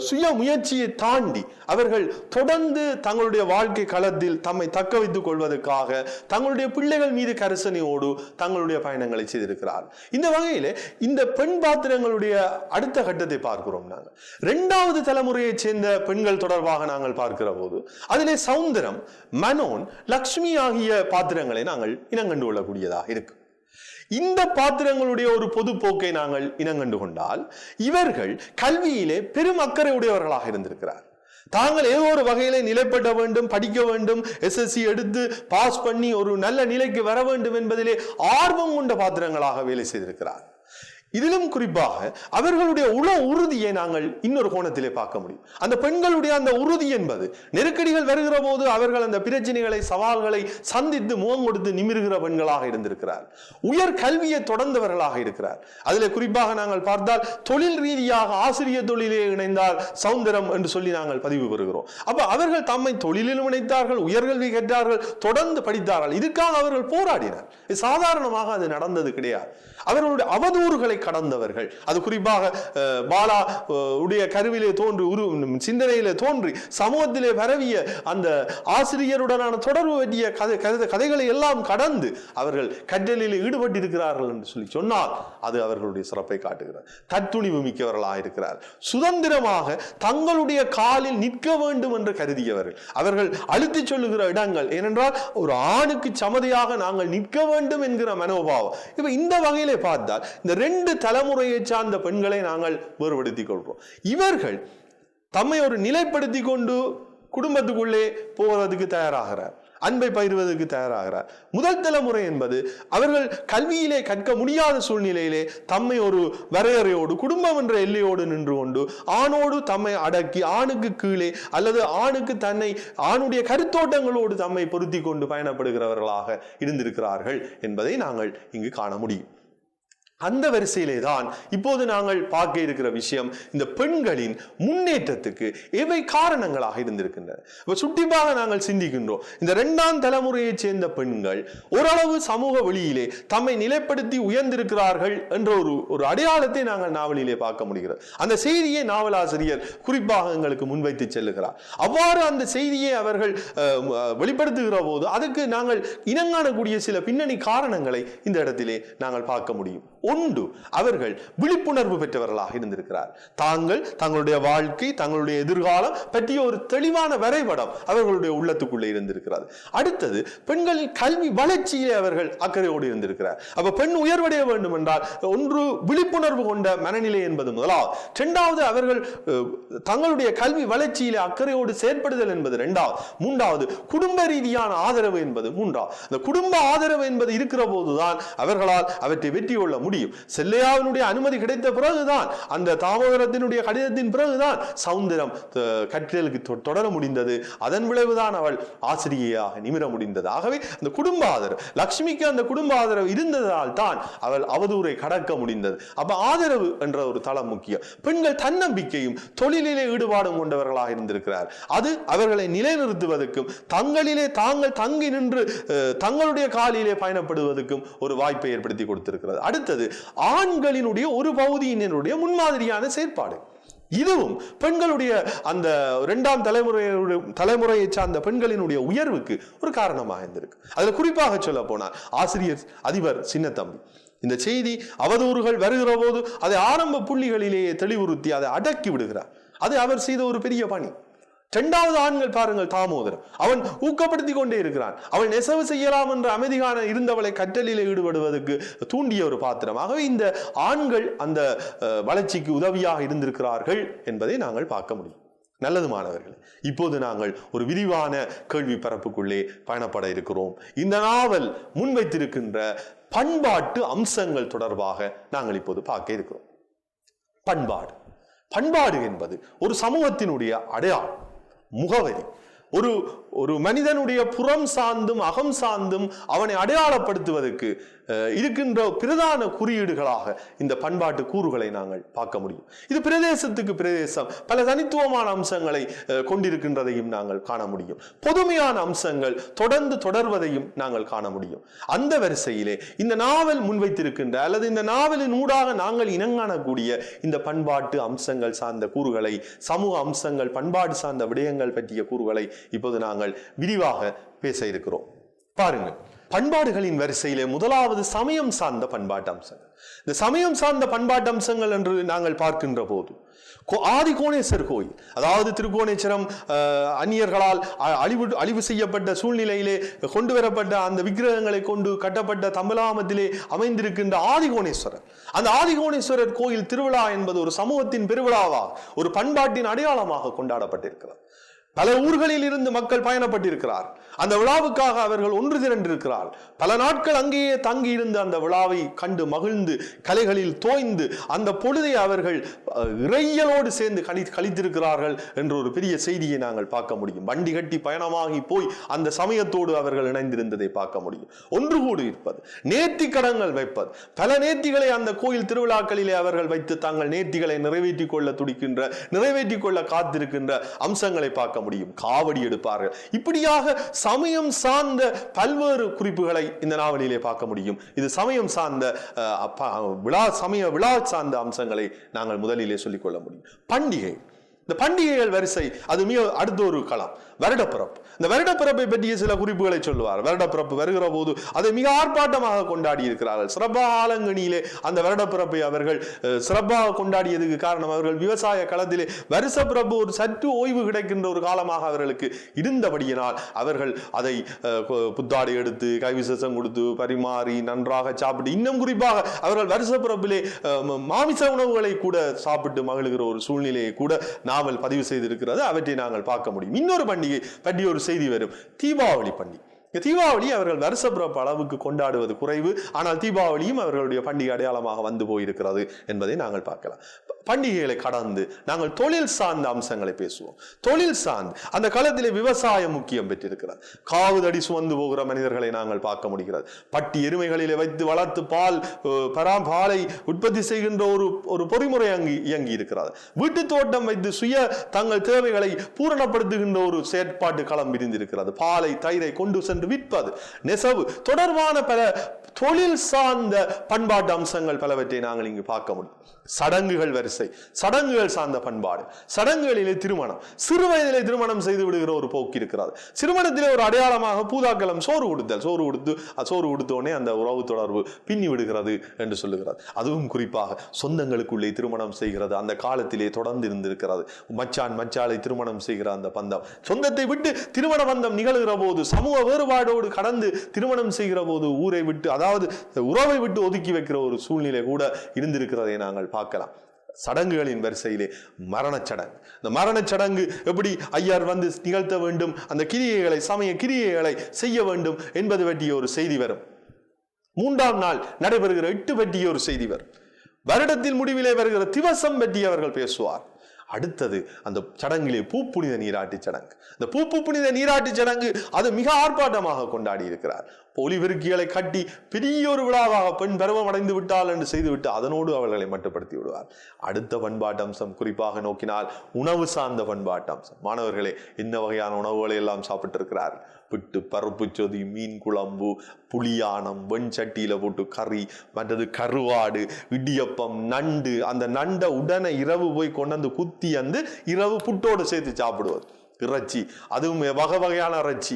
சுய முயற்சியை தாண்டி அவர்கள் தொடர்ந்து தங்களுடைய வாழ்க்கை களத்தில் தம்மை தக்க வைத்துக் கொள்வதற்காக தங்களுடைய பிள்ளைகள் மீது கரிசனையோடு தங்களுடைய பயணங்களை செய்திருக்கிறார். இந்த வகையில இந்த பெண் பாத்திரங்களுடைய அடுத்த கட்டத்தை பார்க்கிறோம். நாங்கள் 2வது தலைமுறையை சேர்ந்த பெண்கள் தொடர்பாக நாங்கள் பார்க்கிற போது அதிலே சௌந்தரம், மனோன், லக்ஷ்மி ஆகிய பாத்திரங்களை நாங்கள் இனங்கண்டு கொள்ளக்கூடியதாக இருக்கு. இந்த பாத்திரங்களுடைய ஒரு பொது போக்கை நாங்கள் இனங்கண்டு கொண்டால் இவர்கள் கல்வியிலே பெரும் அக்கறை உடையவர்களாக இருந்திருக்கிறார். தாங்கள் ஏதோ ஒரு வகையிலே நிலைப்பட வேண்டும், படிக்க வேண்டும், SSC எடுத்து பாஸ் பண்ணி ஒரு நல்ல நிலைக்கு வர வேண்டும் என்பதிலே ஆர்வம் கொண்ட பாத்திரங்களாக வேலை செய்திருக்கிறார். இதிலும் குறிப்பாக அவர்களுடைய உள உறுதியை நாங்கள் இன்னொரு கோணத்திலே பார்க்க முடியும். அந்த பெண்களுடைய அந்த உறுதி என்பது நெருக்கடிகள் வருகிற போது அவர்கள் அந்த பிரச்சனைகளை, சவால்களை சந்தித்து முகம் கொடுத்து நிமிர்கிற பெண்களாக இருந்திருக்கிறார். உயர் கல்வியை தொடர்ந்தவர்களாக இருக்கிறார். அதில் குறிப்பாக நாங்கள் பார்த்தால் தொழில் ரீதியாக ஆசிரியர் தொழிலே இணைந்தார் சௌந்தரம் என்று சொல்லி நாங்கள் பதிவு பெறுகிறோம். அப்ப அவர்கள் தம்மை தொழிலிலும் இணைத்தார்கள், உயர்கல்வி கற்றார்கள், தொடர்ந்து படித்தார்கள். இதுக்காக அவர்கள் போராடினார். சாதாரணமாக அது நடந்தது கிடையாது. அவர்களுடைய அவதூறுகளை கடந்தவர்கள். அது குறிப்பாக பாலா உடைய கருவிலே தோன்றி சிந்தனையிலே தோன்றி சமூகத்திலே பரவிய அந்த ஆசிரியருடனான தொடர்பு பற்றிய கதைகளை எல்லாம் கடந்து அவர்கள் கற்றலில் ஈடுபட்டிருக்கிறார்கள் என்று சொல்லி சொன்னால் அது அவர்களுடைய சிறப்பை காட்டுகிறார். தத்துணிவு மிக்கவர்களாக இருக்கிறார். சுதந்திரமாக தங்களுடைய காலில் நிற்க வேண்டும் என்று கருதியவர்கள். அவர்கள் அழுத்தி சொல்லுகிற இடங்கள் ஏனென்றால் ஒரு ஆணுக்கு சமதையாக நாங்கள் நிற்க வேண்டும் என்கிற மனோபாவம். இப்ப இந்த வகையிலே பார்த்தால் இந்த 2 தலைமுறையை சார்ந்த பெண்களை நாங்கள் வேறுபடுத்திக் கொள்கிறோம். இவர்கள் தம்மை ஒரு நிலைப்படுத்தி கொண்டு குடும்பத்துக்குள்ளே போவதற்கு தயாராகிறார். அன்பை பகிர்வதற்கு தயாராகிறார். முதல் தலைமுறை என்பது அவர்கள் கல்வியிலே கற்க முடியாத சூழ்நிலையிலே தம்மை ஒரு வரையறையோடு குடும்பம் என்ற எல்லையோடு நின்று கொண்டு ஆணோடு தம்மை அடக்கி ஆணுக்கு கீழே அல்லது ஆணுக்கு தன்னை ஆணுடைய கருத்தோட்டங்களோடு தம்மை பொருத்தி கொண்டு பயணப்படுகிறவர்களாக இருந்திருக்கிறார்கள் என்பதை நாங்கள் இங்கு காண முடியும். அந்த வரிசையிலே தான் இப்போது நாங்கள் பார்க்க இருக்கிற விஷயம் இந்த பெண்களின் முன்னேற்றத்துக்கு எவை காரணங்களாக இருந்திருக்கின்றன. சுட்டிப்பாக நாங்கள் சிந்திக்கின்றோம். இந்த 2ஆம் தலைமுறையைச் சேர்ந்த பெண்கள் ஓரளவு சமூக வெளியிலே தம்மை நிலைப்படுத்தி உயர்ந்திருக்கிறார்கள் என்ற ஒரு அடையாளத்தை நாங்கள் நாவலிலே பார்க்க முடிகிறது. அந்த செய்தியை நாவலாசிரியர் குறிப்பாக எங்களுக்கு முன்வைத்து செல்லுகிறார். அவ்வாறு அந்த செய்தியை அவர்கள் வெளிப்படுத்துகிற போது அதுக்கு நாங்கள் இனங்காணக்கூடிய சில பின்னணி காரணங்களை இந்த இடத்திலே நாங்கள் பார்க்க முடியும். ஒன்று, அவர்கள் விழிப்புணர்வு பெற்றவர்களாக இருந்திருக்கிறார். தங்களுடைய வாழ்க்கை தங்களுடைய எதிர்காலம் பற்றிய ஒரு தெளிவான வரைபடம் அவர்களுடைய உள்ளத்துக்குள்ளே இருந்திருக்கிறது. அடுத்தது, பெண்களின் கல்வி வளர்ச்சியிலே அவர்கள் அக்கறையோடு இருந்திருக்கிறார். அப்ப பெண் உயர்வடைய வேண்டும் என்றால் ஒன்று விழிப்புணர்வு கொண்ட மனநிலை என்பது முதலாவது. இரண்டாவது, அவர்கள் தங்களுடைய கல்வி வளர்ச்சியிலே அக்கறையோடு செயற்படுதல் என்பது இரண்டாவது. மூன்றாவது, குடும்ப ரீதியான ஆதரவு என்பது மூன்றாவது. அந்த குடும்ப ஆதரவு என்பது இருக்கிற போதுதான் அவர்களால் அவற்றை வெற்றி கொள்ள முடியும். செல்லையாவினுடைய அனுமதி கிடைத்த பிறகுதான், அந்த தாமோதரத்தினுடைய கடிதத்தின் பிறகுதான் சௌந்தரம் கற்றலுக்கு தொடர முடிந்தது. அதன் விளைவுதான் அவள் ஆசிரியையாக நிமிர முடிந்தது. ஆகவே அந்த குடும்ப ஆதரவு, லட்சுமிக்கு அந்த குடும்ப ஆதரவு இருந்ததால் தான் அவள் அவதூறை கடக்க முடிந்தது. அப்ப ஆதரவு என்ற ஒரு தளம் முக்கியம். பெண்கள் தன்னம்பிக்கையும் தொழிலிலே ஈடுபாடும் கொண்டவர்களாக இருந்திருக்கிறார். அது அவர்களை நிலைநிறுத்துவதற்கும் தங்களிலே தாங்கள் தங்கி நின்று தங்களுடைய காலிலே பயணப்படுவதற்கும் ஒரு வாய்ப்பை ஏற்படுத்தி கொடுத்திருக்கிறது. அடுத்தது, ஆண்களினுடைய ஒரு பகுதியினருடைய முன்மாதிரியான செயற்பாடு. இதுவும் பெண்களுடைய அந்த 2ஆம் தலைமுறையை சார்ந்த பெண்களினுடைய உயர்வுக்கு ஒரு காரணமாக இருந்திருக்கு. அதுல குறிப்பாக சொல்ல போனால் ஆசிரியர் அதிபர் சின்னத்தம்பி இந்த செய்தி அவதூறுகள் வருகிற போது அதை ஆரம்ப புள்ளிகளிலேயே தெளிவுறுத்தி அதை அடக்கி விடுகிறார். அது அவர் செய்த ஒரு பெரிய பணி. 2வது ஆண்கள் பாருங்கள், தாமோதரம் அவன் ஊக்கப்படுத்தி கொண்டே இருக்கிறான். அவள் நெசவு செய்யலாம் என்ற அமைதிகான இருந்தவளை கற்றலில் ஈடுபடுவதற்கு தூண்டிய ஒரு பாத்திரம். ஆகவே இந்த ஆண்கள் அந்த வளர்ச்சிக்கு உதவியாக இருந்திருக்கிறார்கள் என்பதை நாங்கள் பார்க்க முடியும். நல்லது மாணவர்களே, இப்போது நாங்கள் ஒரு விரிவான கேள்வி பரப்புக்குள்ளே பயணப்பட இருக்கிறோம். இந்த நாவல் முன்வைத்திருக்கின்ற பண்பாட்டு அம்சங்கள் தொடர்பாக நாங்கள் இப்போது பார்க்க இருக்கிறோம். பண்பாடு என்பது ஒரு சமூகத்தினுடைய அடையாளம், முகவரி. ஒரு மனிதனுடைய புறம் சார்ந்தும் அகம் சார்ந்தும் அவனை அடையாளப்படுத்துவதற்கு இருக்கின்ற பிரதான குறியீடுகளாக இந்த பண்பாட்டு கூறுகளை நாங்கள் பார்க்க முடியும். இது பிரதேசத்துக்கு பிரதேசம் பல தனித்துவமான அம்சங்களை கொண்டிருக்கின்றதையும் நாங்கள் காண முடியும். பொதுமையான அம்சங்கள் தொடர்ந்து தொடர்வதையும் நாங்கள் காண முடியும். அந்த வரிசையிலே இந்த நாவல் முன்வைத்திருக்கின்ற அல்லது இந்த நாவலின் ஊடாக நாங்கள் இனங்காணக்கூடிய இந்த பண்பாட்டு அம்சங்கள் சார்ந்த கூறுகளை, சமூக அம்சங்கள், பண்பாடு சார்ந்த விடயங்கள் பற்றிய கூறுகளை இப்போது நாங்கள் விரிவாக பேச இருக்கிறோம். பாருங்கள், பண்பாடுகளின் வரிசையிலே முதலாவது சமயம் சார்ந்த பண்பாட்டு அம்சங்கள். இந்த சமயம் சார்ந்த பண்பாட்டு அம்சங்கள் என்று நாங்கள் பார்க்கின்ற போது ஆதி கோணேஸ்வர் கோயில், அதாவது திருக்கோணேஸ்வரம் அந்நியர்களால் அழிவு செய்யப்பட்ட சூழ்நிலையிலே கொண்டு வரப்பட்ட அந்த விக்கிரகங்களை கொண்டு கட்டப்பட்ட தம்பலாமத்திலே அமைந்திருக்கின்ற ஆதிகோணேஸ்வரர், அந்த ஆதிகோணேஸ்வரர் கோயில் திருவிழா என்பது ஒரு சமூகத்தின் பெருவிழாவாக, ஒரு பண்பாட்டின் அடையாளமாக கொண்டாடப்பட்டிருக்கிறது. பல ஊர்களில் இருந்து மக்கள் பயணப்பட்டிருக்கிறார். அந்த விழாவுக்காக அவர்கள் ஒன்று திரண்டிருக்கிறார். பல நாட்கள் அங்கேயே தங்கி இருந்து அந்த விழாவை கண்டு மகிழ்ந்து கலைகளில் தோய்ந்து அந்த பொழுதை அவர்கள் இறையலோடு சேர்ந்து கழித்திருக்கிறார்கள் என்ற ஒரு பெரிய செய்தியை நாங்கள் பார்க்க முடியும். வண்டி கட்டி பயணமாகி போய் அந்த சமயத்தோடு அவர்கள் இணைந்திருந்ததை பார்க்க முடியும். ஒன்று கூடி இருப்பது, நேர்த்தி கடன்கள் வைப்பது, பல நேர்த்திகளை அந்த கோயில் திருவிழாக்களிலே அவர்கள் வைத்து தாங்கள் நேர்த்திகளை நிறைவேற்றிக் கொள்ள துடிக்கின்ற, நிறைவேற்றிக் கொள்ள காத்திருக்கின்ற அம்சங்களை பார்க்க முடியும். காவடி எடுப்பார்கள். இப்படியாக சமயம் சார்ந்த பல்வேறு குறிப்புகளை இந்த நாவலிலே பார்க்க முடியும். இது சமயம் சார்ந்த விழா சார்ந்த அம்சங்களை நாங்கள் முதலிலே சொல்லிக் கொள்ள முடியும். பண்டிகை, இந்த பண்டிகைகள் வரிசை அது மிக அடுத்த ஒரு களம். வருடப்பிறப்பு, இந்த வருடப்பிறப்பை பற்றிய சில குறிப்புகளை சொல்லுவார். வருடப்பிறப்பு வருகிற போது அதை மிக ஆர்ப்பாட்டமாக கொண்டாடி இருக்கிறார்கள். சிறப்பாக ஆலங்கனியிலே அந்த வருடப்பிறப்பை அவர்கள் சிறப்பாக கொண்டாடியதுக்கு காரணம், அவர்கள் விவசாய களத்திலே வருஷ பிறப்பு ஒரு சற்று ஓய்வு கிடைக்கின்ற ஒரு காலமாக அவர்களுக்கு இருந்தபடியினால் அவர்கள் அதை புத்தாடை எடுத்து கைவிசேஷம் கொடுத்து பரிமாறி நன்றாக சாப்பிட்டு, இன்னும் குறிப்பாக அவர்கள் வருஷ பிறப்பிலே மாமிச உணவுகளை கூட சாப்பிட்டு மகிழ்கிற ஒரு சூழ்நிலையை கூட நாவல் பதிவு செய்திருக்கிறது. அவற்றை நாங்கள் பார்க்க முடியும். இன்னொரு பண்டிகை பண்டிகை பற்றி ஒரு செய்தி வரும். தீபாவளி பண்டிகை. தீபாவளி அவர்கள் வருஷ பிறப்பு அளவுக்கு கொண்டாடுவது குறைவு. ஆனால் தீபாவளியும் அவர்களுடைய பண்டிகை அடையாளமாக வந்து போயிருக்கிறது என்பதை நாங்கள் பார்க்கலாம். பண்டிகைகளை கடந்து நாங்கள் தொழில் சார்ந்த அம்சங்களை பேசுவோம். தொழில் சார்ந்து அந்த காலத்திலே விவசாயம் முக்கியம் பெற்றிருக்கிறது. காவுதடி சுமந்து போகிற மனிதர்களை நாங்கள் பார்க்க முடிகிறது. பட்டி எருமைகளிலே வைத்து வளர்த்து பாலை உற்பத்தி செய்கின்ற ஒரு பொறிமுறை இயங்கி இருக்கிறது. வீட்டு தோட்டம் வைத்து தங்கள் தேவைகளை பூரணப்படுத்துகின்ற ஒரு செயற்பாட்டு களம் விரிந்திருக்கிறது. பாலை தயிரை கொண்டு சென்று விற்பது, நெசவு தொடர்பான பல தொழில் சார்ந்த பண்பாட்டு அம்சங்கள் பலவற்றை நாங்கள் இங்கு பார்க்க முடியும். சடங்குகள் வரிசை, சடங்குகள் சார்ந்த பண்பாடு, சடங்குகளிலே திருமணம், சிறு வயதிலே திருமணம் செய்து விடுகிற ஒரு போக்கு இருக்கிறது. திருமணத்திலே ஒரு அடையாளமாக பூதாக்களம் சோறு கொடுத்தோடனே அந்த உறவு தொடர்பு பின்னி விடுகிறது என்று சொல்லுகிறது. அதுவும் குறிப்பாக சொந்தங்களுக்குள்ளே திருமணம் செய்கிறது அந்த காலத்திலே தொடர்ந்து இருந்திருக்கிறது. மச்சாலை திருமணம் செய்கிற அந்த பந்தம், சொந்தத்தை விட்டு திருமண பந்தம் நிகழ்கிற போது, சமூக வேறுபாடோடு கடந்து திருமணம் செய்கிற போது ஊரை விட்டு, அதாவது உறவை விட்டு ஒதுக்கி வைக்கிற ஒரு சூழ்நிலை கூட இருந்திருக்கிறதை நாங்கள் பார்க்கலாம். சடங்குகளின் வரிசையிலே மரணச் சடங்கு. இந்த மரணச் சடங்கு எப்படி ஐயர் வந்து நிகழ்த்த வேண்டும், அந்த கிரியைகளை, சமய கிரியைகளை செய்ய வேண்டும் என்பது பற்றிய ஒரு செய்தி வரும். 3ஆம் நாள் நடைபெறுகிற 8 பற்றிய ஒரு செய்தி வரும். வருடத்தில் முடிவிலே வருகிற திவசம் பற்றி அவர்கள் பேசுவார். அடுத்தது அந்த சடங்கிலே பூப்புனித நீராட்டு சடங்கு. இந்த பூப்புனித நீராட்டு சடங்கு அது மிக ஆர்ப்பாட்டமாக கொண்டாடி இருக்கிறார். ஒலிபெருக்கிகளை கட்டி பெரிய ஒரு விழாவாக பெண் பருவம் அடைந்து விட்டால் என்று செய்துவிட்டு அதனோடு அவர்களை மட்டுப்படுத்தி விடுவார். அடுத்த பண்பாட்டு அம்சம் குறிப்பாக நோக்கினால் உணவு சார்ந்த பண்பாட்டு அம்சம். மாணவர்களே, என்ன வகையான உணவுகளை எல்லாம் சாப்பிட்டு இருக்கிறார்கள்? பிட்டு, பருப்பு சொதி, மீன் குழம்பு, புளியானம், வெண்சட்டியில போட்டு கறி, மற்றது கருவாடு, இடியப்பம், நண்டு. அந்த நண்டை உடனே இரவு போய் கொண்டு குத்தி அந்த இரவு புட்டோடு சேர்த்து சாப்பிடுவது. இறைச்சி, அதுவும் வகை வகையான இறைச்சி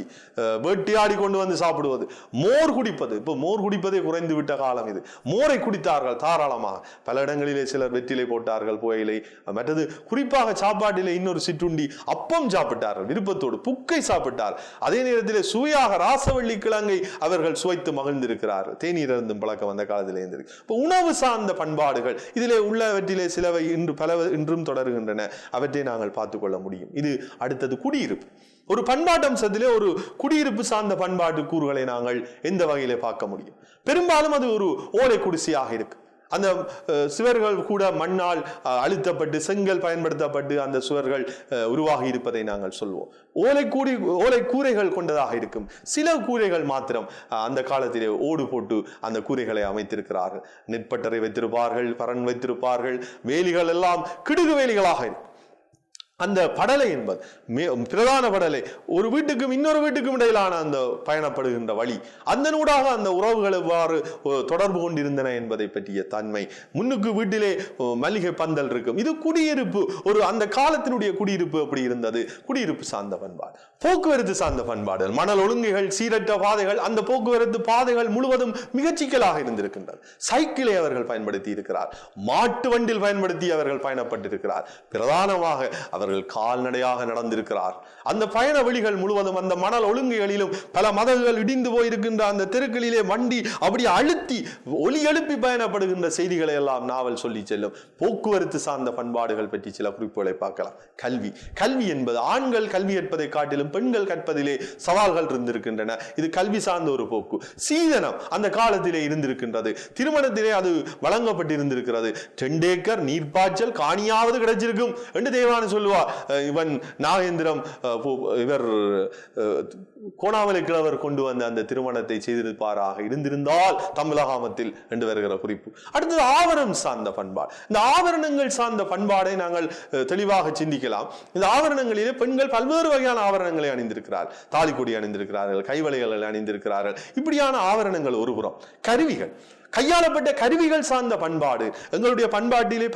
வேட்டையாடி கொண்டு வந்து சாப்பிடுவது. மோர் குடிப்பது, இப்போ மோர் குடிப்பதே குறைந்து விட்ட காலம் இது. மோரை குடித்தார்கள் தாராளமாக. பல இடங்களிலே சிலர் வெற்றிலை போட்டார்கள், புகையிலை. மற்றது குறிப்பாக சாப்பாட்டிலே இன்னொரு சிற்றுண்டி அப்பம் சாப்பிட்டார்கள் விருப்பத்தோடு, புக்கை சாப்பிட்டார். அதே நேரத்திலே சுவையாக ராசவள்ளி கிழங்கை அவர்கள் சுவைத்து மகிழ்ந்திருக்கிறார்கள். தேநீர் இருந்தும் பழக்கம் அந்த காலத்திலே இருந்திருக்கு. இப்போ உணவு சார்ந்த பண்பாடுகள் இதிலே உள்ளவற்றிலே சிலவை இன்றும் தொடர்கின்றன. அவற்றை நாங்கள் பார்த்துக் கொள்ள முடியும். இது அடுத்த குடியிருப்பு. ஒரு பண்பாட்டு அம்சத்திலே ஒரு குடியிருப்பு சார்ந்த பண்பாட்டு கூறுகளை நாங்கள் எந்த வகையிலே பார்க்க முடியும்? பெரும்பாலும் அது ஒரு ஓலை குடிசையாக இருக்கு. அந்த சுவர்கள் கூட மண்ணால் அழுத்தப்பட்டு செங்கல் பயன்படுத்தப்பட்டு அந்த சுவர்கள் உருவாகி இருப்பதை நாங்கள் சொல்வோம். ஓலை கூரைகள் கொண்டதாக இருக்கும். சில கூரைகள் மாத்திரம் அந்த காலத்திலே ஓடு போட்டு அந்த கூரைகளை அமைத்திருக்கிறார்கள். நெற்பட்டறை வைத்திருப்பார்கள், பரன் வைத்திருப்பார்கள். வேலிகள் எல்லாம் கிடுகு வேலிகளாக இருக்கும். அந்த படலை என்பது பிரதான படலை ஒரு வீட்டுக்கும் இன்னொரு வீட்டுக்கும் இடையிலான அந்த பயணப்படுகின்ற வழி, அதனூடாக அந்த உறவுகள் எவ்வாறு தொடர்பு கொண்டிருந்தன என்பதை பற்றிய தன்மை. முன்னுக்கு வீட்டிலே மல்லிகை பந்தல் இருக்கும். இது குடியிருப்பு. ஒரு அந்த காலத்தினுடைய குடியிருப்பு எப்படி இருந்தது? குடியிருப்பு சார்ந்த பண்பாடு. போக்குவரத்து சார்ந்த பண்பாடுகள், மணல் ஒழுங்குகள், சீரற்ற பாதைகள். அந்த போக்குவரத்து பாதைகள் முழுவதும் மிகச்சிக்கலாக இருந்திருக்கின்றது. சைக்கிளை அவர்கள் பயன்படுத்தி இருக்கிறார். மாட்டு வண்டில் பயன்படுத்தி அவர்கள் பயணப்பட்டிருக்கிறார். பிரதானமாக அவர்கள் கால்நடையாக நடந்திருக்கிறார். அந்த பயண வழிகள் முழுவதும் அந்த மணல் ஒழுங்குகளிலும் பல மதகுகள் இடிந்து போயிருக்கின்ற அந்த தெருக்களிலே வண்டி அப்படி அழுத்தி ஒலி எழுப்பி பயணப்படுகின்ற செய்திகளை எல்லாம் நாவல் சொல்லி செல்லும். போக்குவரத்து சார்ந்த பண்பாடுகள் பற்றி சில குறிப்புகளை பார்க்கலாம். கல்வி என்பது ஆண்கள் கல்வி கற்பதை காட்டிலும் பெண்கள் கற்பதிலே சவால்கள் இருந்திருக்கின்றன. இது கல்வி சார்ந்த ஒரு போக்கு. சீதனம் அந்த காலத்திலே இருந்திருக்கின்றது. திருமணத்திலே அது வழங்கப்பட்டிருந்திருக்கிறது. 2 ஏக்கர் நீர்ப்பாய்ச்சல் காணியாவது கிடைச்சிருக்கும் என்று தேவான சொல்லுவார். இவன் நாகேந்திரம் இவர் கோணாமலை கிழவர் கொண்டு வந்த அந்த திருமணத்தை செய்திருப்பாராக இருந்திருந்தால் தமிழகாமத்தில் என்று வருகிற குறிப்பு. அடுத்தது ஆவரணம் சார்ந்த பண்பாடு. இந்த ஆவரணங்கள் சார்ந்த பண்பாடை நாங்கள் தெளிவாக சிந்திக்கலாம். இந்த ஆவரணங்களிலே பெண்கள் பல்வேறு வகையான ஆவரணங்களை அணிந்திருக்கிறார்கள். தாலிக்கொடி அணிந்திருக்கிறார்கள், கைவளைகள் அணிந்திருக்கிறார்கள். இப்படியான ஆவரணங்கள் ஒருபுறம். கருவிகள், கையாளப்பட்ட கருவிகள் சார்ந்த பண்பாடு எங்களுடைய பண்பாட்டிலே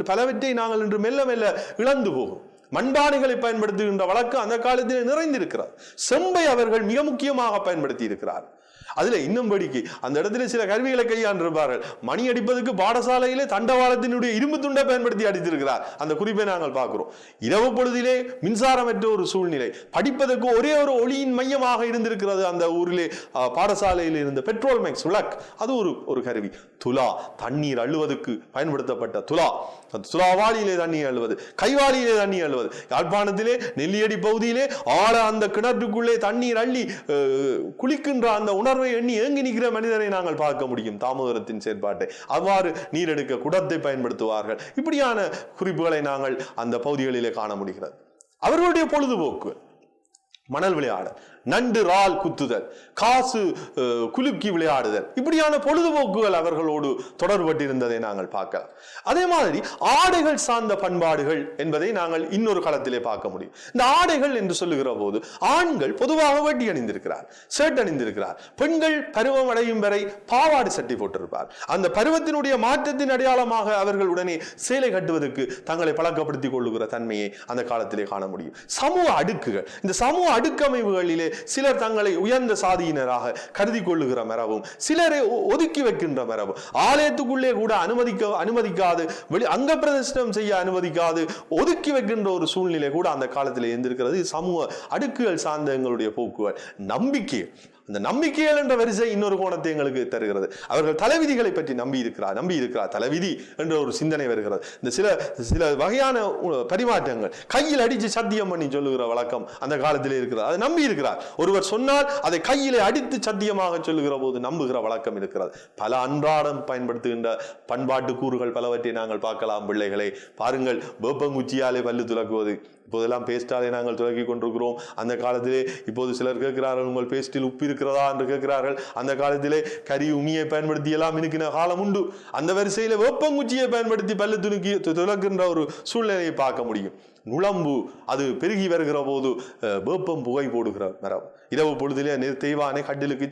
பலவற்றை நாங்கள் இன்று மெல்ல மெல்ல இழந்து போகும். மண்பானைகளை பயன்படுத்துகின்ற வழக்கு அந்த காலத்தில் நிறைந்திருக்கிறார். செம்பை அவர்கள் மிக முக்கியமாக பயன்படுத்தி இருக்கிறார். அதுல இன்னும் படிக்கு அந்த இடத்துல சில கருவிகளை கையாண்டிருப்பார்கள். மணி அடிப்பதற்கு பாடசாலையிலே தண்டவாளத்தினுடைய இரும்பு துண்டை பயன்படுத்தி அடித்திருக்கிறார். அந்த குறிப்பை நாங்கள் பார்க்கிறோம். இரவு பொழுதிலே மின்சாரமற்ற ஒரு சூழ்நிலை, படிப்பதற்கு ஒரே ஒரு ஒளியின் மையமாக இருந்திருக்கிறது அந்த ஊரிலே. பாடசாலையில் இருந்த பெட்ரோல் மேக்ஸ் விளக், அது ஒரு கருவி. துலா, தண்ணீர் அள்ளுவதற்கு பயன்படுத்தப்பட்ட துலா. சுறாவாளியிலே தண்ணி அழுவது, கைவாளியிலே தண்ணி அழுவது. யாழ்ப்பாணத்திலே நெல்லியடி பகுதியிலே ஆழ அந்த கிணற்றுக்குள்ளே தண்ணீர் அள்ளி குளிக்கின்ற அந்த உணர்வை எண்ணி ஏங்கி நிற்கிற மனிதரை நாங்கள் பார்க்க முடியும். தாமோதரத்தின் செயற்பாட்டை அவ்வாறு நீரெடுக்க குடத்தை பயன்படுத்துவார்கள். இப்படியான குறிப்புகளை நாங்கள் அந்த பகுதிகளிலே காண முடிகிறது. அவர்களுடைய பொழுதுபோக்கு மணல் விளையாடல், நண்டு ரால் குத்துதல், காசு குலுக்கி விளையாடுதல், இப்படியான பொழுதுபோக்குகள் அவர்களோடு தொடர்பட்டிருந்ததை நாங்கள் பார்க்கலாம். அதே மாதிரி ஆடைகள் சார்ந்த பண்பாடுகள் என்பதை நாங்கள் இன்னொரு களத்திலே பார்க்க முடியும். இந்த ஆடைகள் என்று சொல்லுகிற போது ஆண்கள் பொதுவாக வேட்டி அணிந்திருக்கிறார், ஷர்ட் அணிந்திருக்கிறார். பெண்கள் பருவம் அடையும் வரை பாவாடை சட்டை போட்டிருப்பார். அந்த பருவத்தினுடைய மாற்றத்தின் அடையாளமாக அவர்கள் உடனே சேலை கட்டுவதற்கு தங்களை பழக்கப்படுத்திக் கொள்ளுகிற தன்மையை அந்த காலத்திலே காண முடியும். சமூக அடுக்குகள், இந்த சமூக அடுக்கமைவுகளிலே சிலர் தங்களை உயர்ந்த சாதியினராக கருதி கொள்ளுகிற மரபும், சிலரை ஒதுக்கி வைக்கின்ற மரபும், ஆலயத்துக்குள்ளே கூட அனுமதிக்காது, அங்க பிரதர்சனம் செய்ய அனுமதிக்காது ஒதுக்கி வைக்கின்ற ஒரு சூழ்நிலை கூட அந்த காலத்தில் இருந்திருக்கிறது. சமூக அடுக்குகள் சார்ந்த எங்களுடைய போக்குகள், நம்பிக்கை, அந்த நம்பிக்கைகள் என்ற வரிசை இன்னொரு கோணத்தை எங்களுக்கு தருகிறது. அவர்கள் தலைவிதிகளை பற்றி நம்பி இருக்கிறார் தலைவிதி என்ற ஒரு சிந்தனை வருகிறது. இந்த சில வகையான பரிமாற்றங்கள், கையில் அடித்து சத்தியம் பண்ணி சொல்லுகிற வழக்கம் அந்த காலத்திலே இருக்கிறது. அதை நம்பி இருக்கிறார். ஒருவர் சொன்னால் அதை கையிலே அடித்து சத்தியமாக சொல்லுகிற போது நம்புகிற வழக்கம் இருக்கிறது. பல அன்றாடம் பயன்படுத்துகின்ற பண்பாட்டு கூறுகள் பலவற்றை நாங்கள் பார்க்கலாம். பிள்ளைகளை பாருங்கள், வேப்பங்குச்சியாலே பல்லு துலக்குவது, இப்போதெல்லாம் பேஸ்டாலே நாங்கள் துலக்கி கொண்டிருக்கிறோம். அந்த காலத்திலே இப்போது சிலர் கேட்கிறார்கள், உங்கள் பேஸ்டில் உப்பு இருக்கிறதா என்று கேட்கிறார்கள். அந்த காலத்திலே கரி உமியை பயன்படுத்தி எல்லாம் இருக்கிற காலம் உண்டு. அந்த வரிசையில வேப்பங்குச்சியை பயன்படுத்தி பல்லு துலக்கின்ற ஒரு சூழ்நிலையை பார்க்க முடியும். நுளம்பு அது பெருகி வருகிற போது வேப்பம் புகை போடுகிற மரம். இரவு பொழுதுல தெய்வானே கட்டிலுக்கு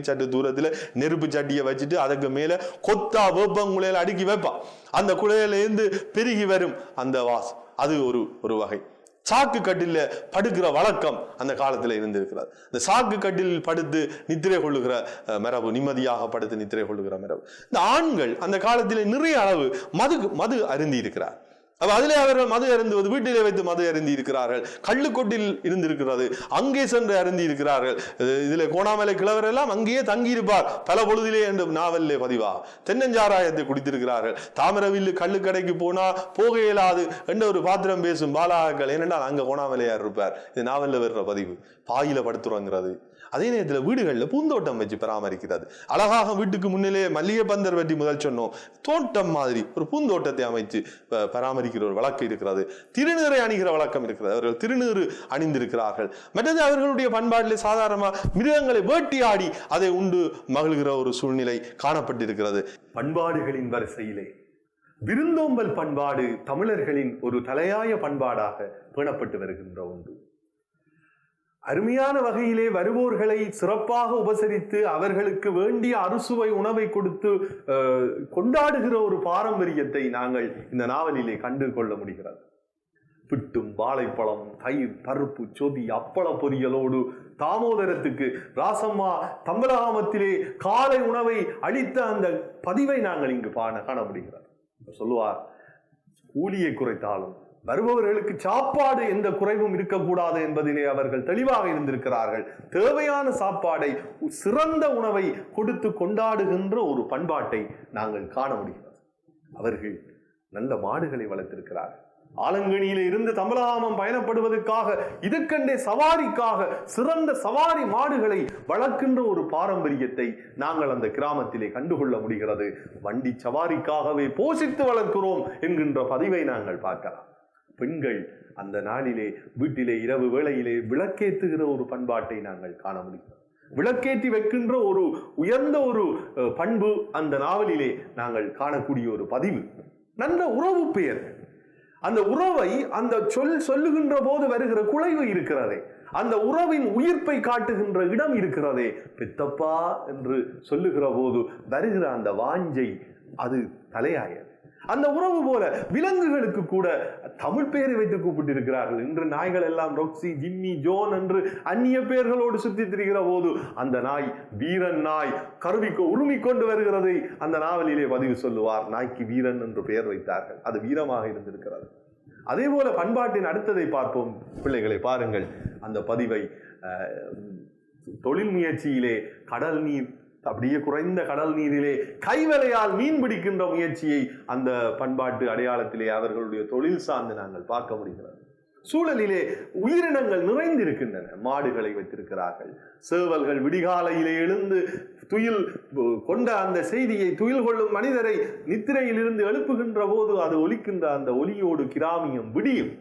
சற்று தூரத்துல நெருப்பு சட்டியை வச்சுட்டு அதுக்கு மேல கொத்தா வேப்பங்குலையில அடுக்கி வைப்பான். அந்த குலையில இருந்து பெருகி வரும் அந்த வாசம், அது ஒரு வகை. சாக்கு கட்டில படுக்கிற வழக்கம் அந்த காலத்தில் இருந்திருக்கிறது. இந்த சாக்கு கட்டில் படுத்து நித்திரை கொள்ளுகிற மரபு, நிம்மதியாக படுத்து நித்திரை கொள்ளுகிற மரபு. இந்த ஆண்கள் அந்த காலத்தில் நிறைய அளவு மது அருந்தி இருக்கிறார். அதிலே அவர்கள் மது அருந்துவது, வீட்டிலே வைத்து மது அருந்தி இருக்கிறார்கள். கள்ளுக்கொட்டில் இருந்திருக்கிறது, அங்கே சென்று அருந்தி இருக்கிறார்கள். இதுல கோணாமலை கிழவர் எல்லாம் அங்கேயே தங்கியிருப்பார் பல பொழுதிலே என்று நாவலிலே பதிவா. தென்னஞ்சாராயத்தை குடித்திருக்கிறார்கள். தாமிரவில்லு கள்ளுக்கடைக்கு போனா போக இயலாது என்ற ஒரு பாத்திரம் பேசும் பாலாக்கள், ஏனென்றால் அங்க கோணாமலையார் இருப்பார். இது நாவலில் வர்ற பதிவு. பாயில படுத்துறங்கிறது. அதே நேரத்தில் வீடுகளில் பூந்தோட்டம் வச்சு பராமரிக்கிறது. அழகாக வீட்டுக்கு முன்னிலே மல்லிகை பந்தர் வெட்டி முதல் சொன்னோம், தோட்டம் மாதிரி ஒரு பூந்தோட்டத்தை அமைச்சு பராமரிக்கிற ஒரு வழக்கம் இருக்கிறது. திருநீரை அணிகிற வழக்கம் இருக்கிறது. அவர்கள் திருநீறு அணிந்திருக்கிறார்கள். மற்றது அவர்களுடைய பண்பாட்டிலே சாதாரணமாக மிருகங்களை வேட்டியாடி அதை உண்டு மகிழ்கிற ஒரு சூழ்நிலை காணப்பட்டிருக்கிறது. பண்பாடுகளின் வரிசையிலே விருந்தோம்பல் பண்பாடு தமிழர்களின் ஒரு தலையாய பண்பாடாக பேணப்பட்டு வருகின்ற ஒன்று. அருமையான வகையிலே வருவோர்களை சிறப்பாக உபசரித்து அவர்களுக்கு வேண்டிய அறுசுவை உணவை கொடுத்து கொண்டாடுகிற ஒரு பாரம்பரியத்தை நாங்கள் இந்த நாவலிலே கண்டு கொள்ள முடிகிறது. பிட்டும் வாழைப்பழம், தயிர், பருப்பு, சொதி, அப்பள பொரியலோடு தாமோதரத்துக்கு ராசம்மா தம்பலகாமத்திலே காலை உணவை அளித்த அந்த பதிவை நாங்கள் இங்கு காண முடிகிறது. சொல்லுவார், கூலியை குறைத்தாலும் வருபவர்களுக்கு சாப்பாடு எந்த குறைவும் இருக்கக்கூடாது என்பதிலே அவர்கள் தெளிவாக இருந்திருக்கிறார்கள். தேவையான சாப்பாடை, சிறந்த உணவை கொடுத்து கொண்டாடுகின்ற ஒரு பண்பாட்டை நாங்கள் காண முடிகிறது. அவர்கள் நல்ல மாடுகளை வளர்த்திருக்கிறார்கள். ஆலங்கணியில இருந்து தம்பலகாமம் பயணப்படுவதற்காக இதுக்கண்டே சவாரிக்காக சிறந்த சவாரி மாடுகளை வளர்க்கின்ற ஒரு பாரம்பரியத்தை நாங்கள் அந்த கிராமத்திலே கண்டுகொள்ள முடிகிறது. வண்டி சவாரிக்காகவே போஷித்து வளர்க்கிறோம் என்கின்ற பதிவை நாங்கள் பார்க்கலாம். பெண்கள் அந்த நாளிலே வீட்டிலே இரவு வேளையிலே விளக்கேற்றுகிற ஒரு பண்பாட்டை நாங்கள் காண முடியும். விளக்கேற்றி வைக்கின்ற ஒரு உயர்ந்த ஒரு பண்பு அந்த நாவலிலே நாங்கள் காணக்கூடிய ஒரு பதிவு. நல்ல உறவு பெயர், அந்த உறவை அந்த சொல்லுகின்ற போது வருகிற குலைவு இருக்கிறதே, அந்த உறவின் உயிர்ப்பை காட்டுகின்ற இடம் இருக்கிறதே, பெத்தப்பா என்று சொல்லுகிற போது வருகிற அந்த வாஞ்சை, அது தலையாயது. அந்த உறவு போல விலங்குகளுக்கு கூட தமிழ் பெயரை வைத்து கூப்பிட்டிருக்கிறார்கள். இன்று நாய்கள் எல்லாம் ரொக்ஸி, ஜிம்மி, ஜோன் என்று அந்நிய பெயர்களோடு சுற்றி திரிகிற போது அந்த நாய் வீரன் நாய் கருவிக்கு உரிமிக்கொண்டு வருகிறதை அந்த நாவலிலே பதிவு சொல்லுவார். நாய்க்கு வீரன் என்று பெயர் வைத்தார்கள். அது வீரமாக இருந்திருக்கிறது. அதே போல பண்பாட்டின் அடுத்ததை பார்ப்போம். பிள்ளைகளை பாருங்கள் அந்த பதிவை. தொழில் முயற்சியிலே கடல் நீர் அப்படியே குறைந்த கடல் நீரிலே கைவலையால் மீன் பிடிக்கின்ற முயற்சியை அந்த பண்பாட்டு அடையாளத்திலே அவர்களுடைய தொழில் சார்ந்து நாங்கள் பார்க்க முடிகிறது. சூழலிலே உயிரினங்கள் நிறைந்திருக்கின்றன. மாடுகளை வைத்திருக்கிறார்கள். சேவல்கள் விடிகாலையிலே எழுந்து துயில் கொண்ட அந்த செய்தியை, துயில் கொள்ளும் மனிதரை நித்திரையில் இருந்து எழுப்புகின்ற போது அது ஒலிக்கின்ற அந்த ஒலியோடு கிராமியம் விடியும்.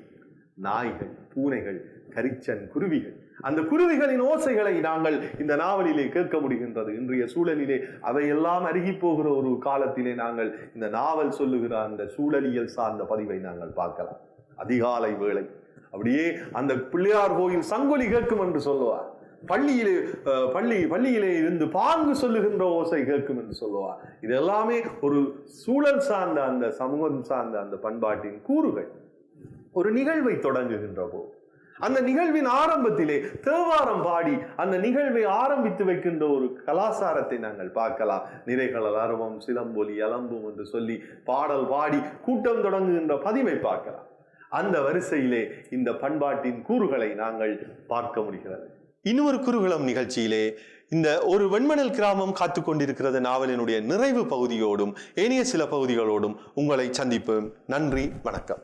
நாய்கள், பூனைகள், கரிச்சன், குருவிகள், அந்த குருவிகளின் ஓசைகளை நாங்கள் இந்த நாவலிலே கேட்க முடிகின்றது. இன்றைய சூழலிலே அவையெல்லாம் அருகி போகிற ஒரு காலத்திலே நாங்கள் இந்த நாவல் சொல்லுகிற அந்த சூழலியல் சார்ந்த பதிவை நாங்கள் பார்க்கலாம். அதிகாலை வேளை அப்படியே அந்த பிள்ளையார் கோயில் சங்கொலி கேட்கும் என்று சொல்லுவார். பள்ளியிலே இருந்து பாங்கு சொல்லுகின்ற ஓசை கேட்கும் என்று சொல்லுவார். இது எல்லாமே ஒரு சூழல் சார்ந்த, அந்த சமூகம் சார்ந்த அந்த பண்பாட்டின் கூறுகள். ஒரு நிகழ்வை தொடங்குகின்ற போது அந்த நிகழ்வின் ஆரம்பத்திலே தேவாரம் பாடி அந்த நிகழ்வை ஆரம்பித்து வைக்கின்ற ஒரு கலாச்சாரத்தை நாங்கள் பார்க்கலாம். நிறைகள் அலர்வம் சிலம்பொலி அலம்பும் என்று சொல்லி பாடல் பாடி கூட்டம் தொடங்குகின்ற பதிவை பார்க்கலாம். அந்த வரிசையிலே இந்த பண்பாட்டின் கூறுகளை நாங்கள் பார்க்க முடிகிறது. இன்னொரு குருகுலம் நிகழ்ச்சியிலே இந்த ஒரு வெண்மணல் கிராமம் காத்து கொண்டிருக்கிறது நாவலினுடைய நிறைவு பகுதியோடும் ஏனைய சில பகுதிகளோடும் உங்களை சந்திப்போம். நன்றி, வணக்கம்.